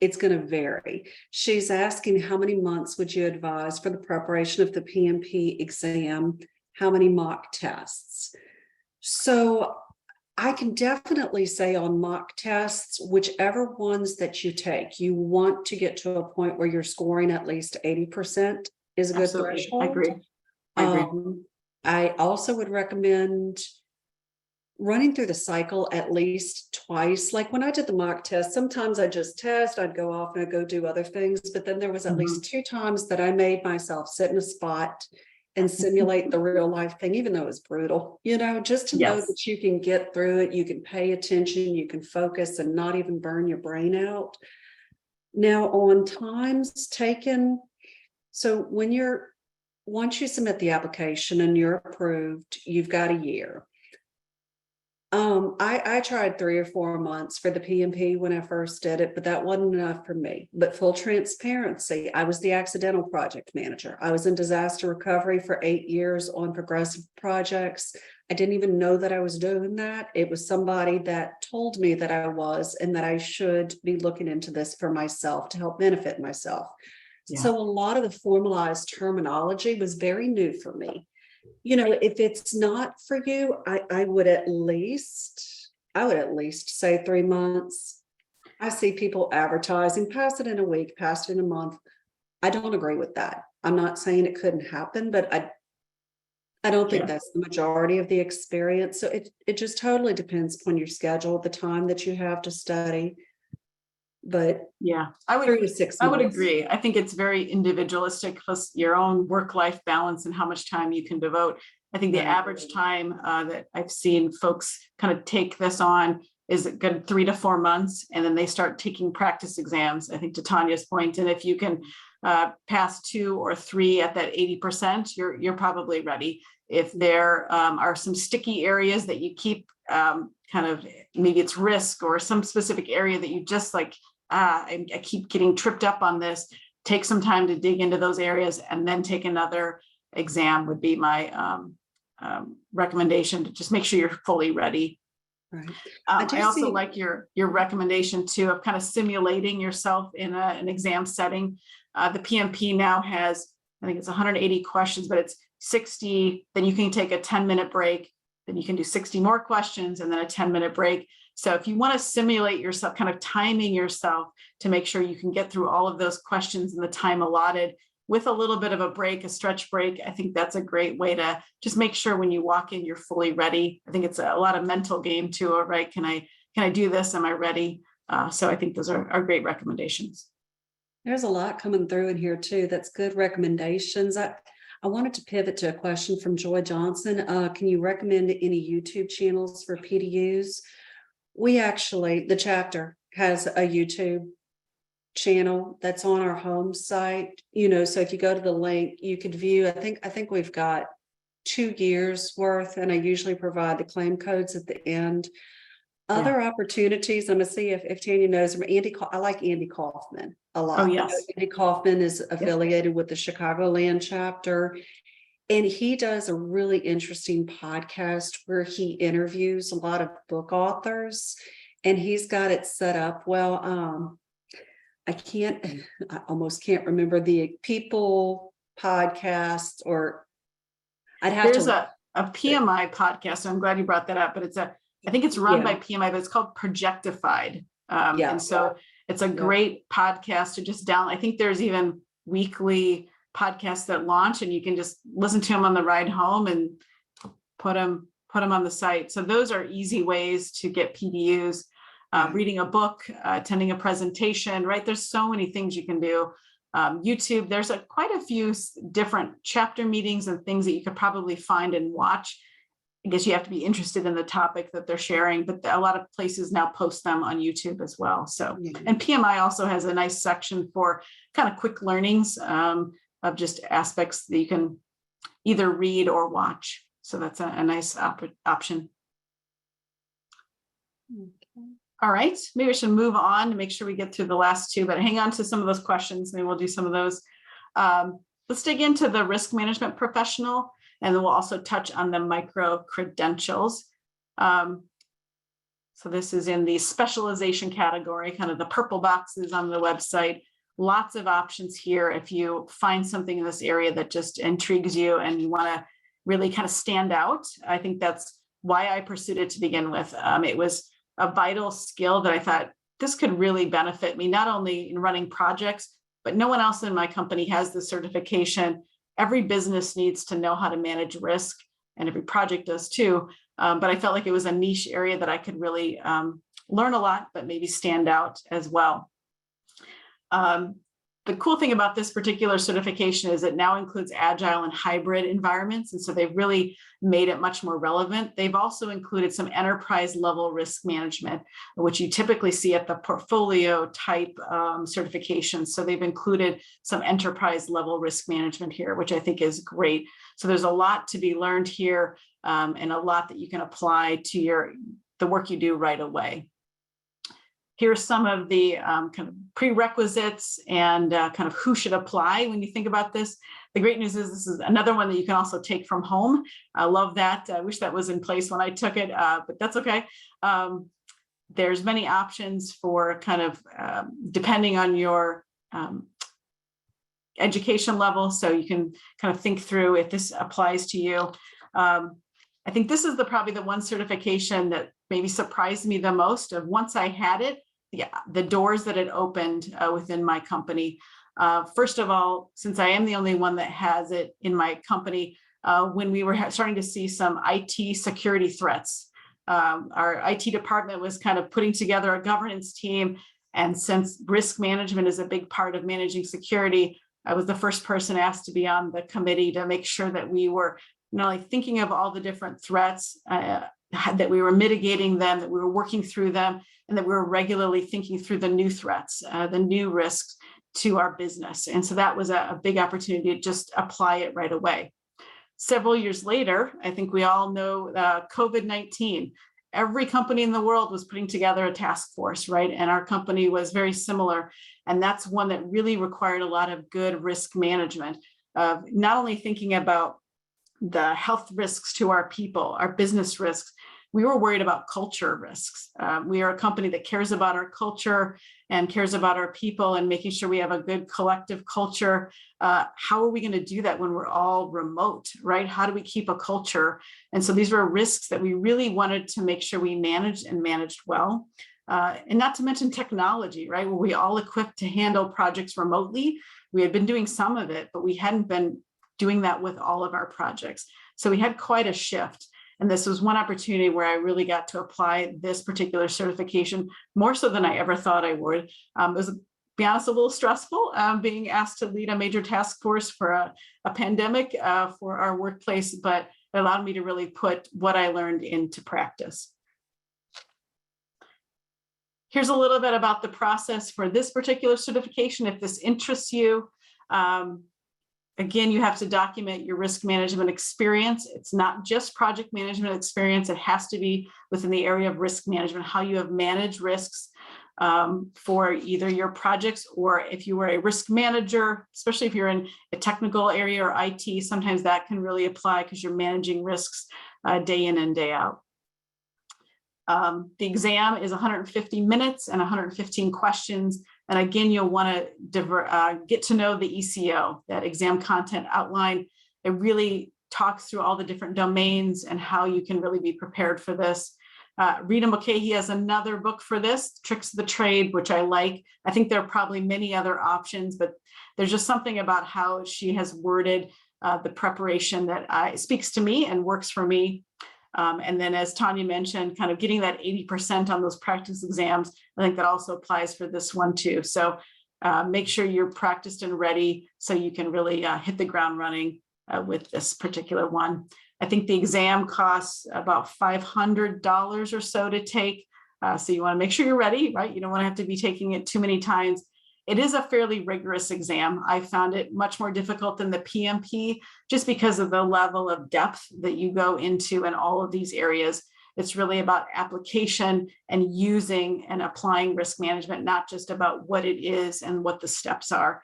it's gonna vary. She's asking, how many months would you advise for the preparation of the PMP exam? How many mock tests? So I can definitely say on mock tests, whichever ones that you take, you want to get to a point where you're scoring at least 80% is a good Absolutely. threshold. I agree. I agree. I also would recommend running through the cycle at least twice. Like when I did the mock test, sometimes I just test, I'd go off and I'd go do other things. But then there was at least 2 times that I made myself sit in a spot and simulate the real life thing, even though it was brutal, you know, just to know that you can get through it, you can pay attention, you can focus and not even burn your brain out. Now on times taken, so once you submit the application and you're approved, you've got a year. I tried 3 or 4 months for the PMP when I first did it, but that wasn't enough for me. But full transparency, I was the accidental project manager. I was in disaster recovery for 8 years on progressive projects. I didn't even know that I was doing that. It was somebody that told me that I was, and that I should be looking into this for myself to help benefit myself. Yeah. So a lot of the formalized terminology was very new for me. You know, if it's not for you, I would at least say 3 months. I see people advertising, pass it in a week, pass it in a month. I don't agree with that. I'm not saying it couldn't happen, but I don't think that's the majority of the experience. So it just totally depends upon your schedule, the time that you have to study. But yeah, I would 3 to 6 months. I would agree. I think it's very individualistic, plus your own work-life balance and how much time you can devote. I think the average time that I've seen folks kind of take this on is a good 3 to 4 months, and then they start taking practice exams, I think, to Tanya's point. And if you can pass 2 or 3 at that 80%, you're probably ready. If there are some sticky areas that you keep kind of, maybe it's risk or some specific area that you just like, I keep getting tripped up on this, take some time to dig into those areas and then take another exam would be my recommendation, to just make sure you're fully ready. Right. I also like your recommendation too of kind of simulating yourself in an exam setting. The PMP now has, I think it's 180 questions, but it's 60, then you can take a 10-minute break, then you can do 60 more questions and then a 10-minute break. So if you want to simulate yourself, kind of timing yourself to make sure you can get through all of those questions in the time allotted with a little bit of a break, a stretch break, I think that's a great way to just make sure when you walk in, you're fully ready. I think it's a lot of mental game too, right? Can I do this? Am I ready? So I think those are great recommendations. There's a lot coming through in here too. That's good recommendations. I wanted to pivot to a question from Joy Johnson. Can you recommend any YouTube channels for PDUs? The chapter has a YouTube channel that's on our home site, so if you go to the link, you could view, I think we've got 2 years worth, and I usually provide the claim codes at the end. Other opportunities, I'm gonna see if Tanya knows them. I like Andy Kaufman a lot. Oh, I know yes. Andy Kaufman is affiliated with the Chicagoland chapter, and he does a really interesting podcast where he interviews a lot of book authors, and he's got it set up well. I almost can't remember the People podcast, or I'd have There's to. a PMI podcast. So I'm glad you brought that up, but I think it's run by PMI, but it's called Projectified. And so it's a great podcast to just download. I think there's even weekly podcasts that launch, and you can just listen to them on the ride home and put them on the site. So those are easy ways to get PDUs. Reading a book, attending a presentation, right? There's so many things you can do. YouTube, there's quite a few different chapter meetings and things that you could probably find and watch. I guess you have to be interested in the topic that they're sharing, but a lot of places now post them on YouTube as well. So, and PMI also has a nice section for kind of quick learnings of just aspects that you can either read or watch. So that's a nice option. All right, maybe we should move on to make sure we get through the last two, but hang on to some of those questions. Maybe we'll do some of those. Let's dig into the risk management professional, and then we'll also touch on the micro credentials. So this is in the specialization category, kind of the purple boxes on the website. Lots of options here. If you find something in this area that just intrigues you and you want to really kind of stand out, I think that's why I pursued it to begin with. It was a vital skill that I thought this could really benefit me, not only in running projects, but no one else in my company has the certification. Every business needs to know how to manage risk, and every project does too. But I felt like it was a niche area that I could really learn a lot, but maybe stand out as well. The cool thing about this particular certification is it now includes agile and hybrid environments. And so they've really made it much more relevant. They've also included some enterprise level risk management, which you typically see at the portfolio type certifications. So they've included some enterprise level risk management here, which I think is great. So there's a lot to be learned here and a lot that you can apply to the work you do right away. Here's some of the kind of prerequisites and kind of who should apply when you think about this. The great news is this is another one that you can also take from home. I love that. I wish that was in place when I took it, but that's okay. There's many options for kind of depending on your education level. So you can kind of think through if this applies to you. I think this is probably the one certification that maybe surprised me the most. Of once I had it, the doors that it opened within my company. First of all, since I am the only one that has it in my company, when we were starting to see some IT security threats, our IT department was kind of putting together a governance team. And since risk management is a big part of managing security, I was the first person asked to be on the committee to make sure that we were not only thinking of all the different threats, that we were mitigating them, that we were working through them, and that we were regularly thinking through the new threats, the new risks to our business. And so that was a big opportunity to just apply it right away. Several years later, I think we all know COVID-19. Every company in the world was putting together a task force, right? And our company was very similar. And that's one that really required a lot of good risk management, not only thinking about the health risks to our people, our business risks. We were worried about culture risks. We are a company that cares about our culture and cares about our people and making sure we have a good collective culture. How are we going to do that when we're all remote, right? How do we keep a culture? And so these were risks that we really wanted to make sure we managed and managed well. And not to mention technology, right? Were we all equipped to handle projects remotely? We had been doing some of it, but we hadn't been doing that with all of our projects. So we had quite a shift. And this was one opportunity where I really got to apply this particular certification more so than I ever thought I would. It was, to be honest, a little stressful being asked to lead a major task force for a pandemic for our workplace, but it allowed me to really put what I learned into practice. Here's a little bit about the process for this particular certification. If this interests you, again, you have to document your risk management experience. It's not just project management experience. It has to be within the area of risk management, how you have managed risks for either your projects, or if you were a risk manager, especially if you're in a technical area or IT, sometimes that can really apply because you're managing risks day in and day out. The exam is 150 minutes and 115 questions. And again, you'll want to get to know the ECO, that exam content outline. It really talks through all the different domains and how you can really be prepared for this. Rita Mulcahy has another book for this, Tricks of the Trade, which I like. I think there are probably many other options, but there's just something about how she has worded the preparation that speaks to me and works for me. And then, as Tanya mentioned, kind of getting that 80% on those practice exams, I think that also applies for this one too. So make sure you're practiced and ready so you can really hit the ground running with this particular one. I think the exam costs about $500 or so to take. So you want to make sure you're ready, right? You don't want to have to be taking it too many times. It is a fairly rigorous exam. I found it much more difficult than the PMP just because of the level of depth that you go into in all of these areas. It's really about application and using and applying risk management, not just about what it is and what the steps are.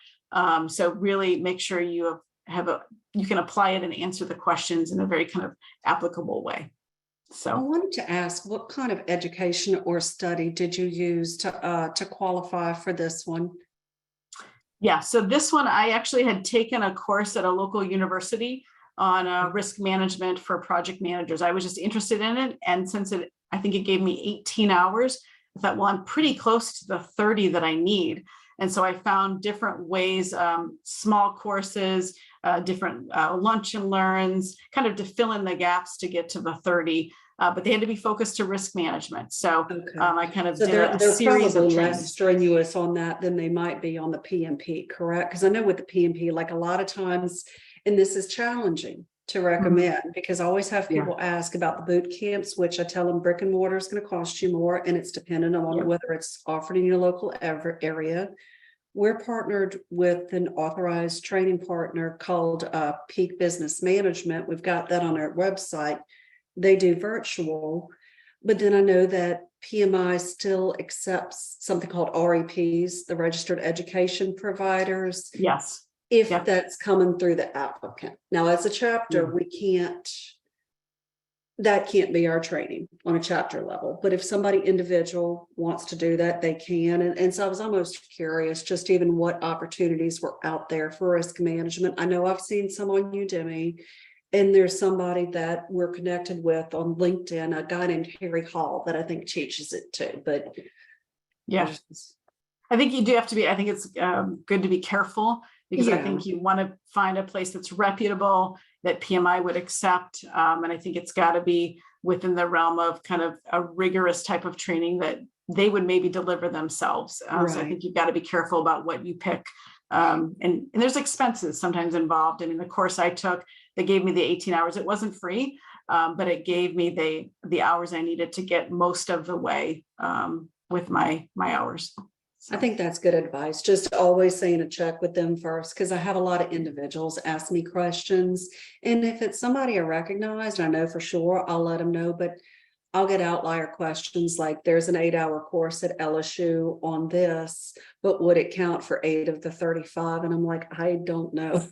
So really make sure you you can apply it and answer the questions in a very kind of applicable way. I So wanted to ask, what kind of education or study did you use to qualify for this one? yeah, so this one, I actually had taken a course at a local university on risk management for project managers. I was just interested in it. And since I think it gave me 18 hours, I thought, well, I'm pretty close to the 30 that I need. And so I found different ways, small courses, different lunch and learns, kind of to fill in the gaps to get to the 30. But they had to be focused to risk management. So Okay. I kind of So did they're a series probably of less trainings. strenuous on that than they might be on the PMP, correct? Because I know with the PMP, like a lot of times, and this is challenging to recommend because I always have people ask about the boot camps, which I tell them brick and mortar is going to cost you more, and it's dependent on whether it's offered in your local area. We're partnered with an authorized training partner called Peak Business Management. We've got that on our website. They do virtual, but then I know that PMI still accepts something called REPs, the registered education providers, Yes. if that's coming through the applicant. Now, as a chapter, that can't be our training on a chapter level, but if somebody individual wants to do that, they can. And so I was almost curious, just even what opportunities were out there for risk management. I know I've seen some on Udemy. And there's somebody that we're connected with on LinkedIn, a guy named Harry Hall that I think teaches it too. But yeah, I think you do have to be, I think it's good to be careful because I think you want to find a place that's reputable, that PMI would accept. And I think it's got to be within the realm of kind of a rigorous type of training that they would maybe deliver themselves. So I think you've got to be careful about what you pick. And there's expenses sometimes involved. I mean, the course I took, they gave me the 18 hours. It wasn't free, but it gave me the hours I needed to get most of the way with my hours. So. I think that's good advice. Just always saying to check with them first, because I have a lot of individuals ask me questions. And if it's somebody I recognize, and I know for sure, I'll let them know, but I'll get outlier questions like there's an 8-hour course at LSU on this, but would it count for 8 of the 35? And I'm like, I don't know,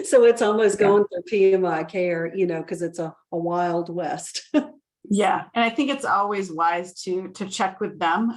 so it's almost going through PMI care, because it's a wild west. Yeah. And I think it's always wise to check with them.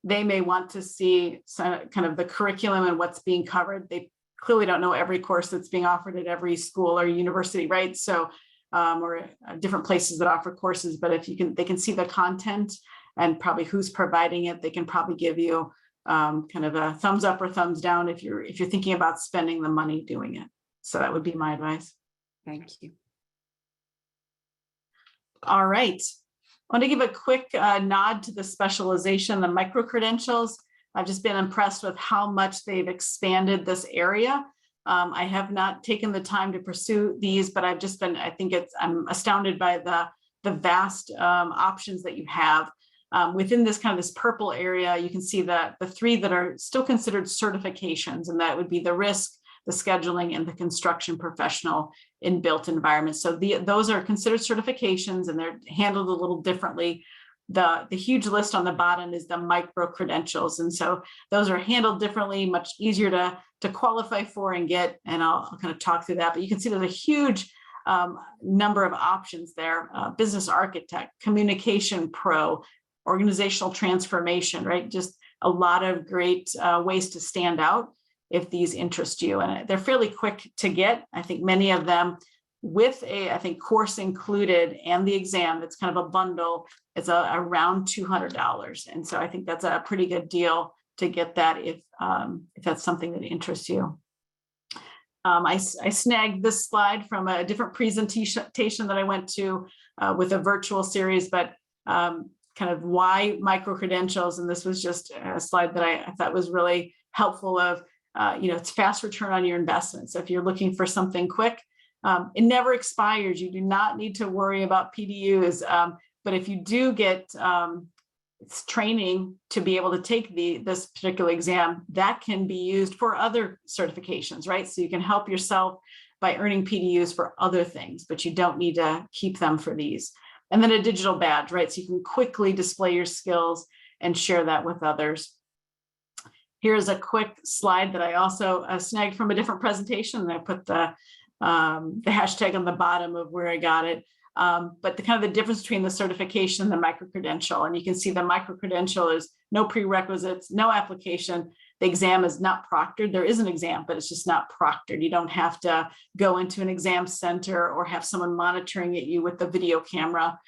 They may want to see some, kind of the curriculum and what's being covered. They clearly don't know every course that's being offered at every school or university, right? So or different places that offer courses, but if they can see the content and probably who's providing it, they can probably give you kind of a thumbs up or thumbs down if you're thinking about spending the money doing it. So that would be my advice. Thank you. All right. I want to give a quick nod to the specialization, the micro-credentials. I've just been impressed with how much they've expanded this area. I have not taken the time to pursue these, but I've just been, I'm astounded by the vast options that you have. Within this kind of this purple area, you can see that the three that are still considered certifications, and that would be the risk, the scheduling, and the construction professional in built environments. So those are considered certifications, and they're handled a little differently. The huge list on the bottom is the micro credentials. And so those are handled differently, much easier to qualify for and get, and I'll kind of talk through that. But you can see there's a huge number of options there. Business architect, communication pro, organizational transformation, right? Just a lot of great ways to stand out if these interest you. And they're fairly quick to get. I think many of them with course included and the exam, it's kind of a bundle. It's around $200. And so I think that's a pretty good deal to get that if that's something that interests you. I snagged this slide from a different presentation that I went to with a virtual series, but kind of why micro-credentials. And this was just a slide that I thought was really helpful of, it's fast return on your investment. So if you're looking for something quick, it never expires. You do not need to worry about PDUs. But if you do get training to be able to take this particular exam, that can be used for other certifications, right? So you can help yourself by earning PDUs for other things, but you don't need to keep them for these. And then a digital badge, right? So you can quickly display your skills and share that with others. Here's a quick slide that I also snagged from a different presentation. And I put the hashtag on the bottom of where I got it. But the difference between the certification and the micro-credential. And you can see the micro-credential is no prerequisites, no application. The exam is not proctored. There is an exam, but it's just not proctored. You don't have to go into an exam center or have someone monitoring at you with the video camera.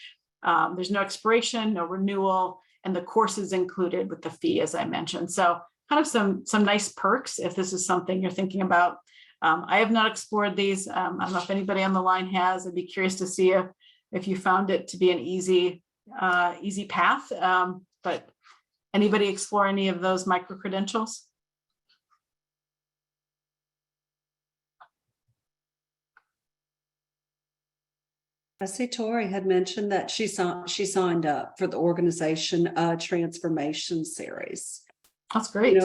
There's no expiration, no renewal, and the course is included with the fee, as I mentioned. So kind of some nice perks if this is something you're thinking about. I have not explored these. I don't know if anybody on the line has. I'd be curious to see if you found it to be an easy path. But anybody explore any of those micro-credentials? I see Tori had mentioned that she signed up for the organization transformation series. That's great.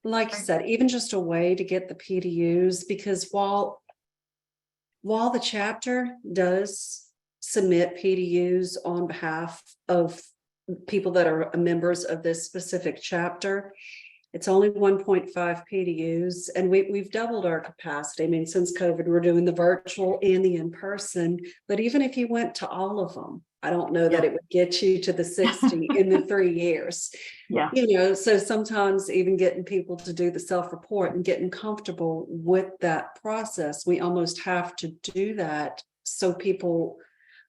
Like you said, even just a way to get the PDUs, because while the chapter does submit PDUs on behalf of people that are members of this specific chapter, it's only 1.5 PDUs, and we've doubled our capacity. I mean, since COVID, we're doing the virtual and the in-person, but even if you went to all of them, I don't know that it would get you to the 60 in the 3 years. Yeah. So sometimes even getting people to do the self-report and getting comfortable with that process, we almost have to do that so people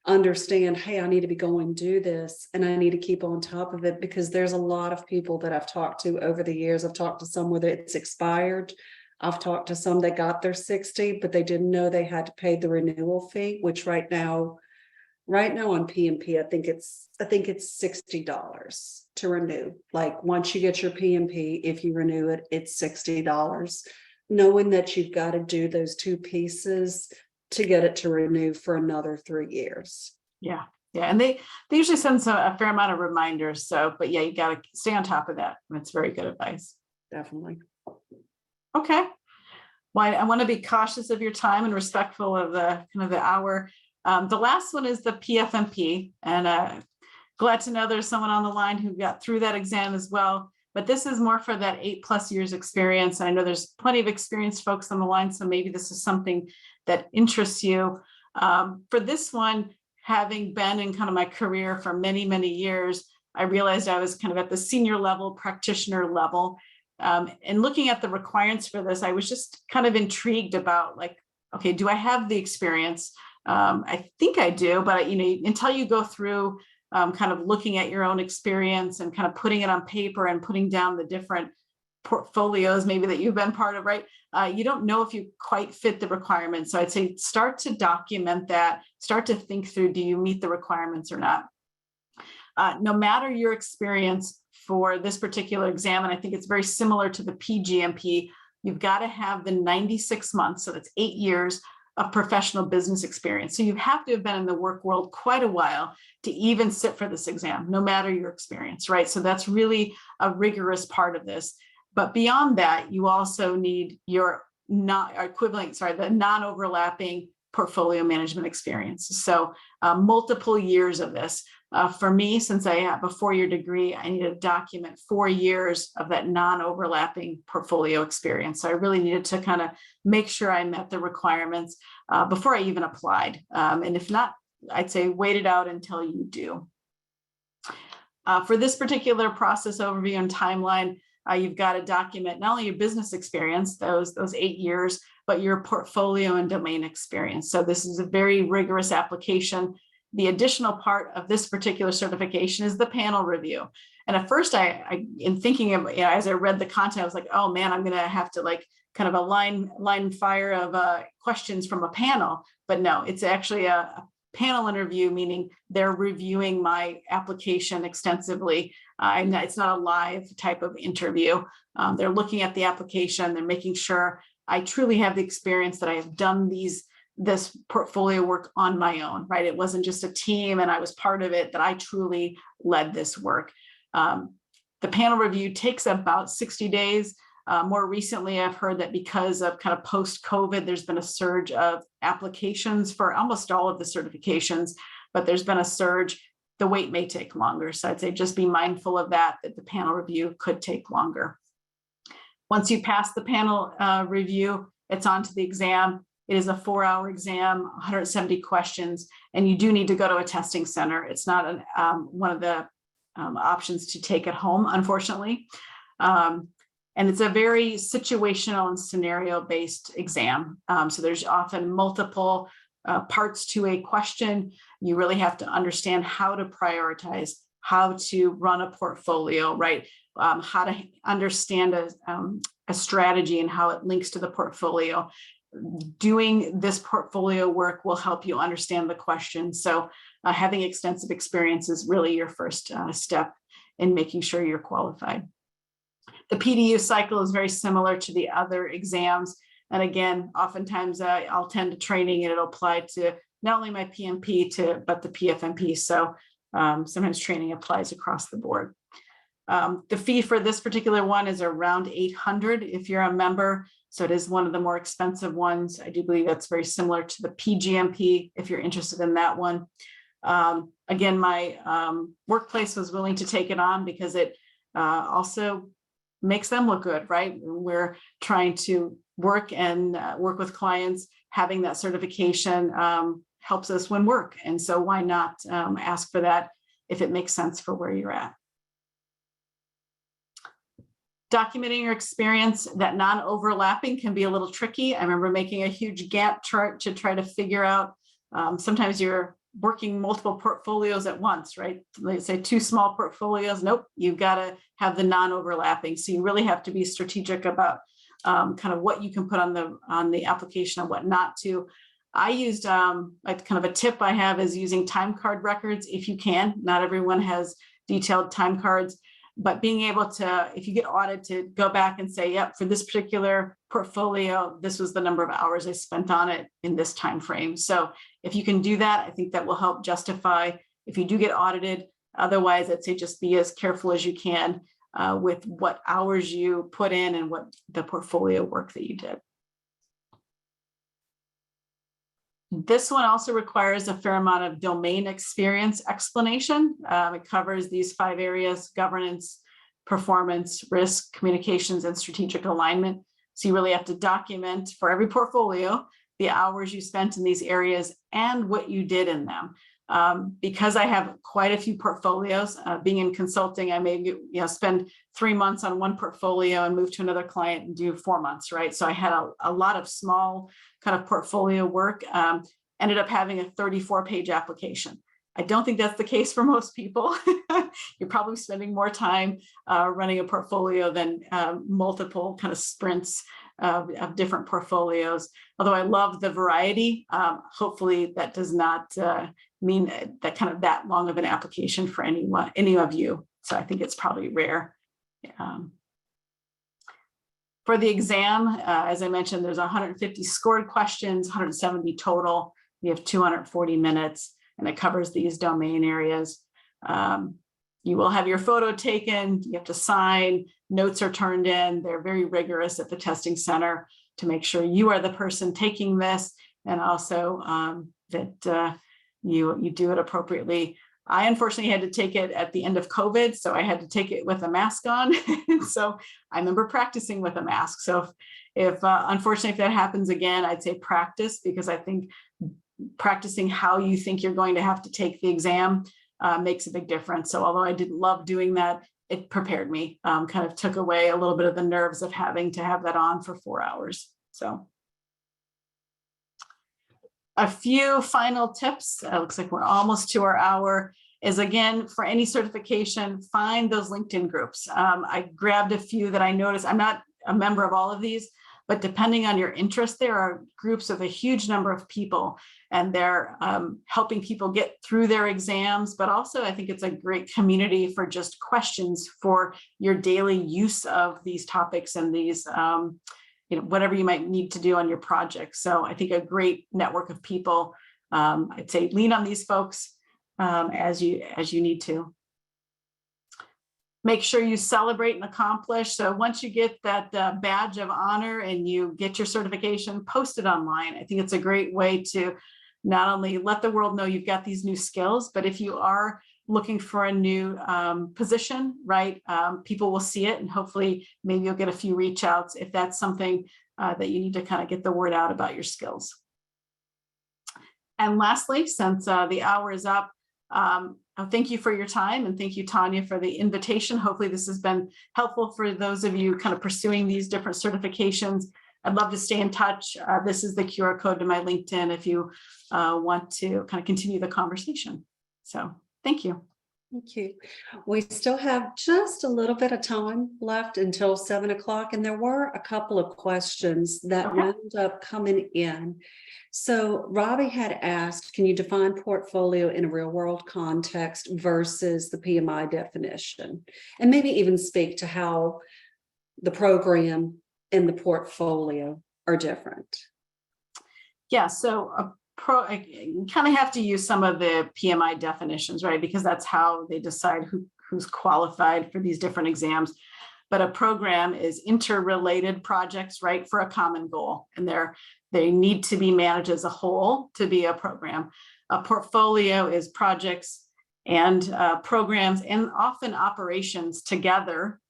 understand, hey, I need to be going do this and I need to keep on top of it, because there's a lot of people that I've talked to over the years. I've talked to some where it's expired. I've talked to some that got their 60, but they didn't know they had to pay the renewal fee, which right now on PMP, I think it's $60 to renew. Like once you get your PMP, if you renew it, it's $60, knowing that you've got to do those two pieces to get it to renew for another 3 years. Yeah. And they usually send a fair amount of reminders. So, but yeah, you got to stay on top of that. That's very good advice. Definitely. Okay. Well, I want to be cautious of your time and respectful of the hour. The last one is the PFMP, and glad to know there's someone on the line who got through that exam as well. But this is more for that 8+ years experience. I know there's plenty of experienced folks on the line, so maybe this is something that interests you. For this one, having been in kind of my career for many, many years, I realized I was kind of at the senior level, practitioner level. And looking at the requirements for this, I was just kind of intrigued about, like, okay, do I have the experience? I think I do, but until you go through kind of looking at your own experience and kind of putting it on paper and putting down the different portfolios maybe that you've been part of, right? You don't know if you quite fit the requirements. So I'd say start to document that, start to think through, do you meet the requirements or not? No matter your experience for this particular exam, and I think it's very similar to the PGMP, you've got to have the 96 months, so that's 8 years of professional business experience. So you have to have been in the work world quite a while to even sit for this exam, no matter your experience, right? So that's really a rigorous part of this. But beyond that, you also need your the non-overlapping portfolio management experience. So multiple years of this. For me, since I have a 4-year degree, I need to document 4 years of that non-overlapping portfolio experience. So I really needed to kind of make sure I met the requirements before I even applied. And if not, I'd say wait it out until you do. For this particular process overview and timeline, you've got to document not only your business experience, those 8 years, but your portfolio and domain experience. So this is a very rigorous application. The additional part of this particular certification is the panel review. And at first, I in thinking of, as I read the content, I was like, oh man, I'm going to have to like kind of a line fire of questions from a panel. But no, it's actually a panel interview, meaning they're reviewing my application extensively. It's not a live type of interview. They're looking at the application. They're making sure I truly have the experience, that I have done this portfolio work on my own, right? It wasn't just a team and I was part of it, that I truly led this work. The panel review takes about 60 days. More recently, I've heard that because of kind of post-COVID, there's been a surge of applications for almost all of the certifications, but there's been a surge. The wait may take longer. So I'd say just be mindful of that the panel review could take longer. Once you pass the panel review, it's on to the exam. It is a 4-hour exam, 170 questions, and you do need to go to a testing center. It's not one of the options to take at home, unfortunately. And it's a very situational and scenario-based exam. So there's often multiple parts to a question. You really have to understand how to prioritize, how to run a portfolio, right? How to understand a strategy and how it links to the portfolio. Doing this portfolio work will help you understand the question. So having extensive experience is really your first step in making sure you're qualified. The PDU cycle is very similar to the other exams. And again, oftentimes I'll attend a training and it'll apply to not only my PMP but the PFMP. So sometimes training applies across the board. The fee for this particular one is around $800 if you're a member. So it is one of the more expensive ones. I do believe that's very similar to the PGMP if you're interested in that one. Again, my workplace was willing to take it on because it also makes them look good, right? We're trying to work with clients. Having that certification helps us win work. And so why not ask for that if it makes sense for where you're at? Documenting your experience, that non-overlapping can be a little tricky. I remember making a huge Gantt chart to try to figure out, sometimes you're working multiple portfolios at once, right? Let's say 2 small portfolios. Nope, you've got to have the non-overlapping. So you really have to be strategic about kind of what you can put on the application and what not to. I used like kind of a tip I have is using time card records if you can. Not everyone has detailed time cards, but being able to, if you get audited, to go back and say, yep, for this particular portfolio, this was the number of hours I spent on it in this time frame. So if you can do that, I think that will help justify if you do get audited. Otherwise, I'd say just be as careful as you can with what hours you put in and what the portfolio work that you did. This one also requires a fair amount of domain experience explanation. It covers these 5 areas: governance, performance, risk, communications, and strategic alignment. So you really have to document for every portfolio the hours you spent in these areas and what you did in them. Because I have quite a few portfolios, being in consulting, I may spend 3 months on one portfolio and move to another client and do 4 months, right? So I had a lot of small kind of portfolio work, ended up having a 34-page application. I don't think that's the case for most people. You're probably spending more time running a portfolio than multiple kind of sprints of different portfolios. Although I love the variety, hopefully that does not mean that kind of that long of an application for any of you. So I think it's probably rare. For the exam, as I mentioned, there's 150 scored questions, 170 total. We have 240 minutes, and it covers these domain areas. You will have your photo taken, you have to sign, notes are turned in. They're very rigorous at the testing center to make sure you are the person taking this, and also that you do it appropriatly. I unfortunately had to take it at the end of COVID, so I had to take it with a mask on. So I remember practicing with a mask. So if unfortunately, if that happens again, I'd say practice, because I think practicing how you think you're going to have to take the exam makes a big difference. So although I didn't love doing that, it prepared me, kind of took away a little bit of the nerves of having to have that on for 4 hours. So a few final tips. It looks like we're almost to our hour. Is again, for any certification, find those LinkedIn groups. I grabbed a few that I noticed. I'm not a member of all of these, but depending on your interest, there are groups of a huge number of people, and they're helping people get through their exams. But also, I think it's a great community for just questions for your daily use of these topics and these, whatever you might need to do on your project. So I think a great network of people. I'd say lean on these folks as you need to. Make sure you celebrate and accomplish. So once you get that badge of honor and you get your certification, post it online. I think it's a great way to not only let the world know you've got these new skills, but if you are looking for a new position, right, people will see it, and hopefully maybe you'll get a few reach outs if that's something that you need to kind of get the word out about your skills. And lastly, since the hour is up, thank you for your time, and thank you, Tanya, for the invitation. Hopefully this has been helpful for those of you kind of pursuing these different certifications. I'd love to stay in touch. This is the QR code to my LinkedIn if you want to kind of continue the conversation. So thank you. Thank you. We still have just a little bit of time left until 7 o'clock, and there were a couple of questions that wound up coming in. So Robbie had asked, can you define portfolio in a real world context versus the PMI definition? And maybe even speak to how the program and the portfolio are different. Yeah, so you kind of have to use some of the PMI definitions, right? Because that's how they decide who's qualified for these different exams. But a program is interrelated projects, right, for a common goal. And they need to be managed as a whole to be a program. A portfolio is projects and programs and often operations together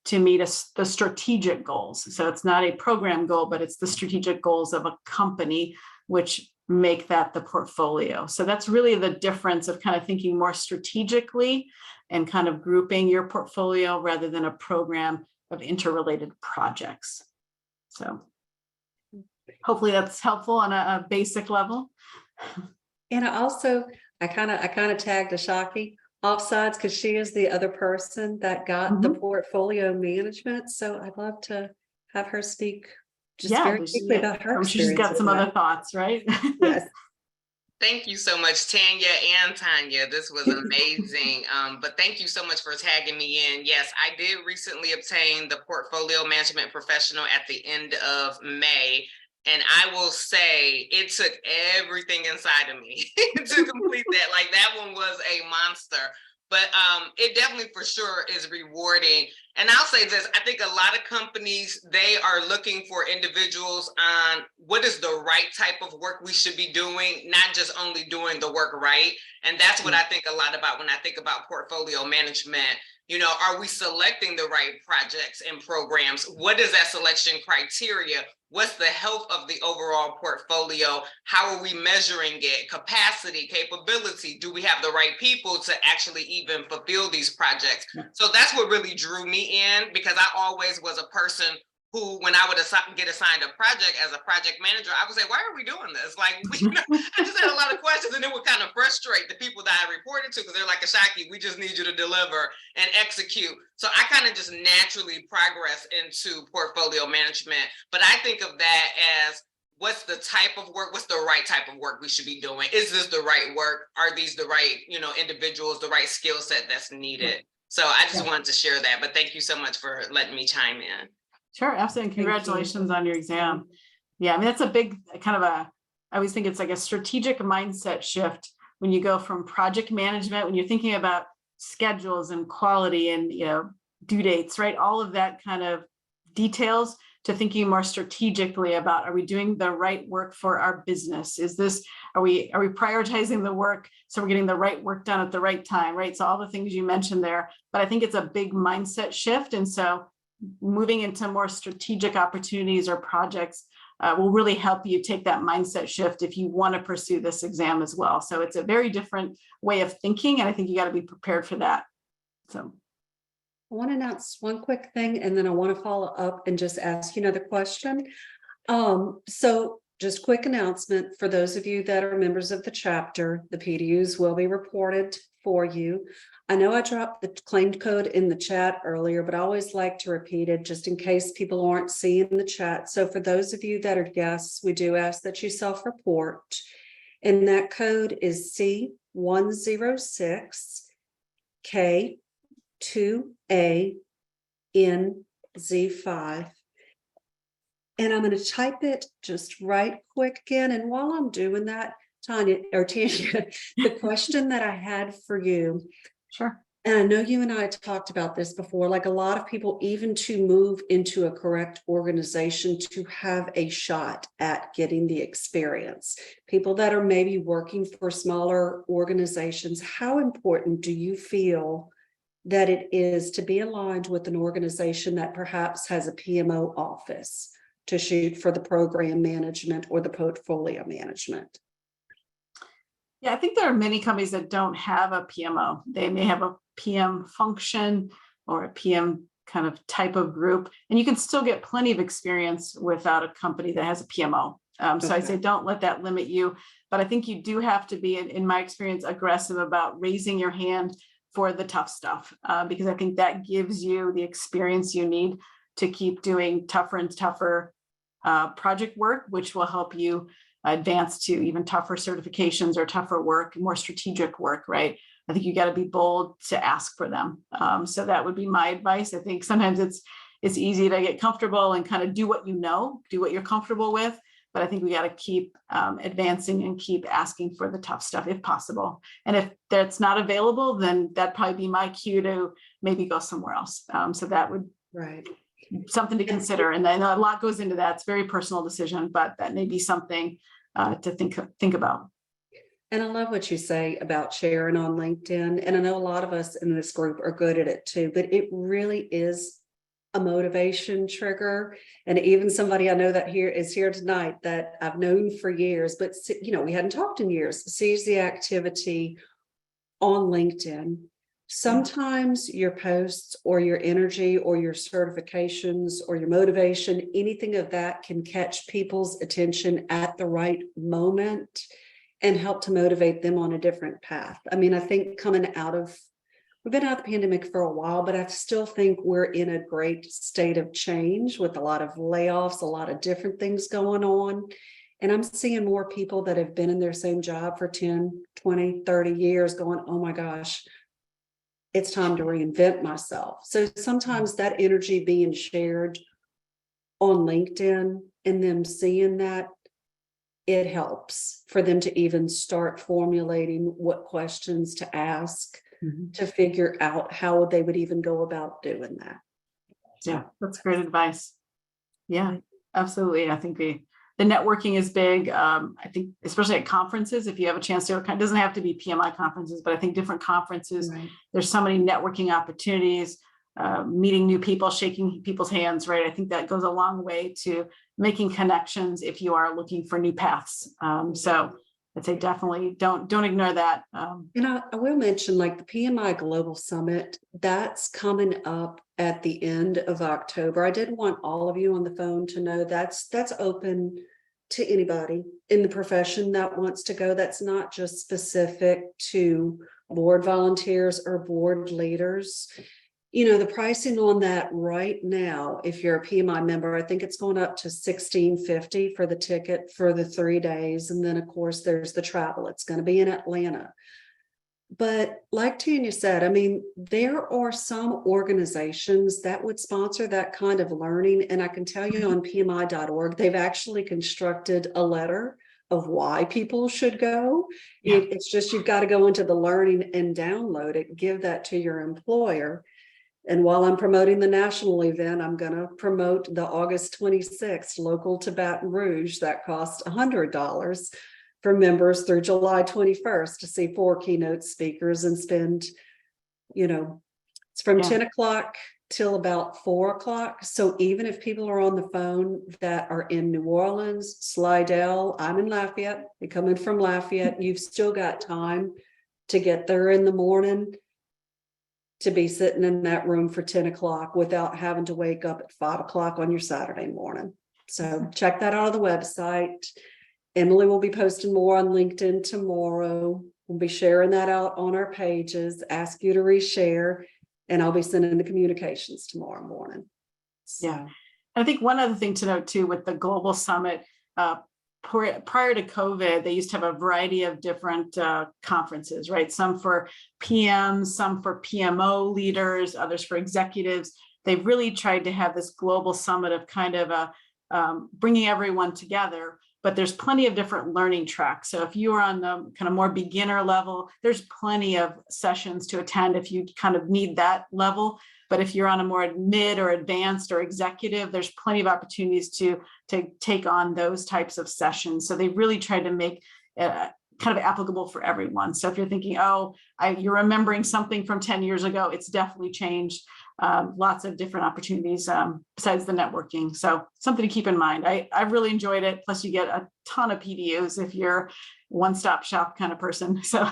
to meet the strategic goals. So it's not a program goal, but it's the strategic goals of a company, which make that the portfolio. So that's really the difference of kind of thinking more strategically and kind of grouping your portfolio rather than a program of interrelated projects. So hopefully that's helpful on a basic level. And I kind of tagged Ashaki offsides because she is the other person that got the portfolio management. So I'd love to have her speak just very quickly about her experience. She's got some other thoughts, right? Yes. Thank you so much, Tanya and Tanya. This was amazing. But thank you so much for tagging me in. Yes, I did recently obtain the portfolio management professional at the end of May. And I will say it took everything inside of me to complete that. Like that one was a monster. But it definitely for sure is rewarding. And I'll say this, I think a lot of companies, they are looking for individuals on what is the right type of work we should be doing, not just only doing the work right. And that's what I think a lot about when I think about portfolio management. You know, are we selecting the right projects and programs? What is that selection criteria? What's the health of the overall portfolio? How are we measuring it? Capacity, capability? Do we have the right people to actually even fulfill these projects? So that's what really drew me in, because I always was a person who, when I would get assigned a project as a project manager, I would say, why are we doing this? Like, I just had a lot of questions, and it would kind of frustrate the people that I reported to, because they're like, Ashaki, we just need you to deliver and execute. So I kind of just naturally progress into portfolio management. But I think of that as, what's the type of work? What's the right type of work we should be doing? Is this the right work? Are these the right, individuals, the right skill set that's needed? So I just wanted to share that. But thank you so much for letting me chime in. Sure, absolutely. Congratulations on your exam. Yeah, I mean, that's a big kind of I always think it's like a strategic mindset shift when you go from project management, when you're thinking about schedules and quality and, due dates, right? All of that kind of details, to thinking more strategically about, are we doing the right work for our business? Are we prioritizing the work so we're getting the right work done at the right time, right? So all the things you mentioned there, but I think it's a big mindset shift. And so moving into more strategic opportunities or projects will really help you take that mindset shift if you want to pursue this exam as well. So it's a very different way of thinking, and I think you got to be prepared for that. So I want to announce one quick thing, and then I want to follow up and just ask you another question. So just quick announcement for those of you that are members of the chapter, the PDUs will be reported for you. I know I dropped the claimed code in the chat earlier, but I always like to repeat it just in case people aren't seeing the chat. So for those of you that are guests, we do ask that you self-report. And that code is C106K2ANZ5. And I'm going to type it just right quick again. And while I'm doing that, Tanya, the question that I had for you. sure. And I know you and I had talked about this before, like a lot of people, even to move into a correct organization to have a shot at getting the experience, people that are maybe working for smaller organizations, how important do you feel that it is to be aligned with an organization that perhaps has a PMO office to shoot for the program management or the portfolio management? Yeah, I think there are many companies that don't have a PMO. They may have a PM function or a PM kind of type of group, and you can still get plenty of experience without a company that has a PMO. So I say don't let that limit you, but I think you do have to be, in my experience, aggressive about raising your hand for the tough stuff, because I think that gives you the experience you need to keep doing tougher and tougher project work, which will help you advance to even tougher certifications or tougher work, more strategic work, right? I think you got to be bold to ask for them. So that would be my advice. I think sometimes it's easy to get comfortable and kind of do what you know, do what you're comfortable with. But I think we got to keep advancing and keep asking for the tough stuff if possible. And if that's not available, then that'd probably be my cue to maybe go somewhere else. So that would be something to consider. And I know a lot goes into that. It's a very personal decision, but that may be something to think about. And I love what you say about sharing on LinkedIn. And I know a lot of us in this group are good at it too, but it really is a motivation trigger. And even somebody I know that is here tonight that I've known for years, but we hadn't talked in years, sees the activity on LinkedIn. Sometimes your posts or your energy or your certifications or your motivation, anything of that can catch people's attention at the right moment and help to motivate them on a different path. I mean, I think we've been out of the pandemic for a while, but I still think we're in a great state of change with a lot of layoffs, a lot of different things going on. And I'm seeing more people that have been in their same job for 10, 20, 30 years going, oh my gosh, it's time to reinvent myself. So sometimes that energy being shared on LinkedIn and them seeing that, it helps for them to even start formulating what questions to ask to figure out how they would even go about doing that. Yeah, that's great advice. Yeah, absolutely. I think the networking is big. I think especially at conferences, if you have a chance to, it doesn't have to be PMI conferences, but I think different conferences, there's so many networking opportunities, meeting new people, shaking people's hands, right? I think that goes a long way to making connections if you are looking for new paths. So I'd say definitely don't ignore that. And I will mention, like, the PMI Global Summit, that's coming up at the end of October. I did want all of you on the phone to know that's open to anybody in the profession that wants to go. That's not just specific to board volunteers or board leaders. You know, the pricing on that right now, if you're a PMI member, I think it's going up to $16.50 for the ticket for the 3 days. And then, of course, there's the travel. It's going to be in Atlanta. But like Tanya said, I mean, there are some organizations that would sponsor that kind of learning. And I can tell you on PMI.org, they've actually constructed a letter of why people should go. Yeah. It's just, you've got to go into the learning and download it, give that to your employer. And while I'm promoting the national event, I'm going to promote the August 26th local to Baton Rouge that costs $100 for members through July 21st to see 4 keynote speakers and spend, you know, it's from 10 o'clock till about 4 o'clock. So even if people are on the phone that are in New Orleans, Slidell, I'm in Lafayette, you're coming from Lafayette, you've still got time to get there in the morning, to be sitting in that room for 10 o'clock without having to wake up at 5 o'clock on your Saturday morning. So check that out on the website. Emily will be posting more on LinkedIn tomorrow. We'll be sharing that out on our pages, ask you to reshare, and I'll be sending the communications tomorrow morning. So, Yeah. I think one other thing to note too, with the Global Summit, prior to COVID, they used to have a variety of different conferences, right? Some for PMs, some for PMO leaders, others for executives. They've really tried to have this global summit of kind of bringing everyone together, but there's plenty of different learning tracks. So if you are on the kind of more beginner level, there's plenty of sessions to attend if you kind of need that level. But if you're on a more mid or advanced or executive, there's plenty of opportunities to take on those types of sessions. So they really try to make kind of applicable for everyone. So if you're thinking, oh, you're remembering something from 10 years ago, it's definitely changed. Lots of different opportunities besides the networking. So something to keep in mind. I really enjoyed it. Plus you get a ton of PDUs if you're one-stop shop kind of person. So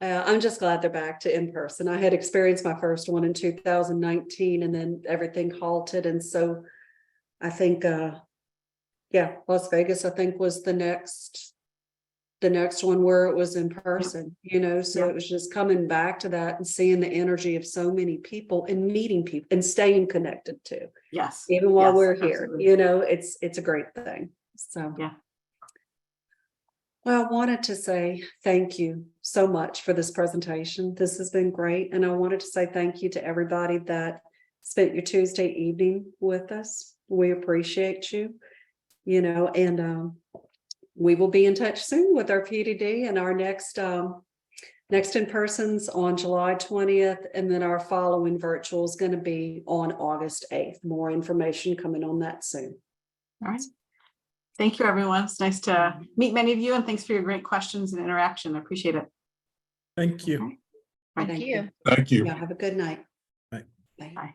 I'm just glad they're back to in person. I had experienced my first one in 2019 and then everything halted. And so I think, Las Vegas, I think, was the next one where it was in person, you know, so it was just coming back to that and seeing the energy of so many people and meeting people and staying connected too. yes, Even while yes, we're here, absolutely. you know, it's a great thing. So, Yeah. Well, I wanted to say thank you so much for this presentation. This has been great. And I wanted to say thank you to everybody that spent your Tuesday evening with us. We appreciate you, you know, and we will be in touch soon with our PDD and our next in-persons on July 20th. And then our following virtual is going to be on August 8th. More information coming on that soon. All right. Thank you, everyone. It's nice to meet many of you, and thanks for your great questions and interaction. I appreciate it. Thank you. Thank you. Thank you. Yeah, have a good night. Bye. Bye. Bye.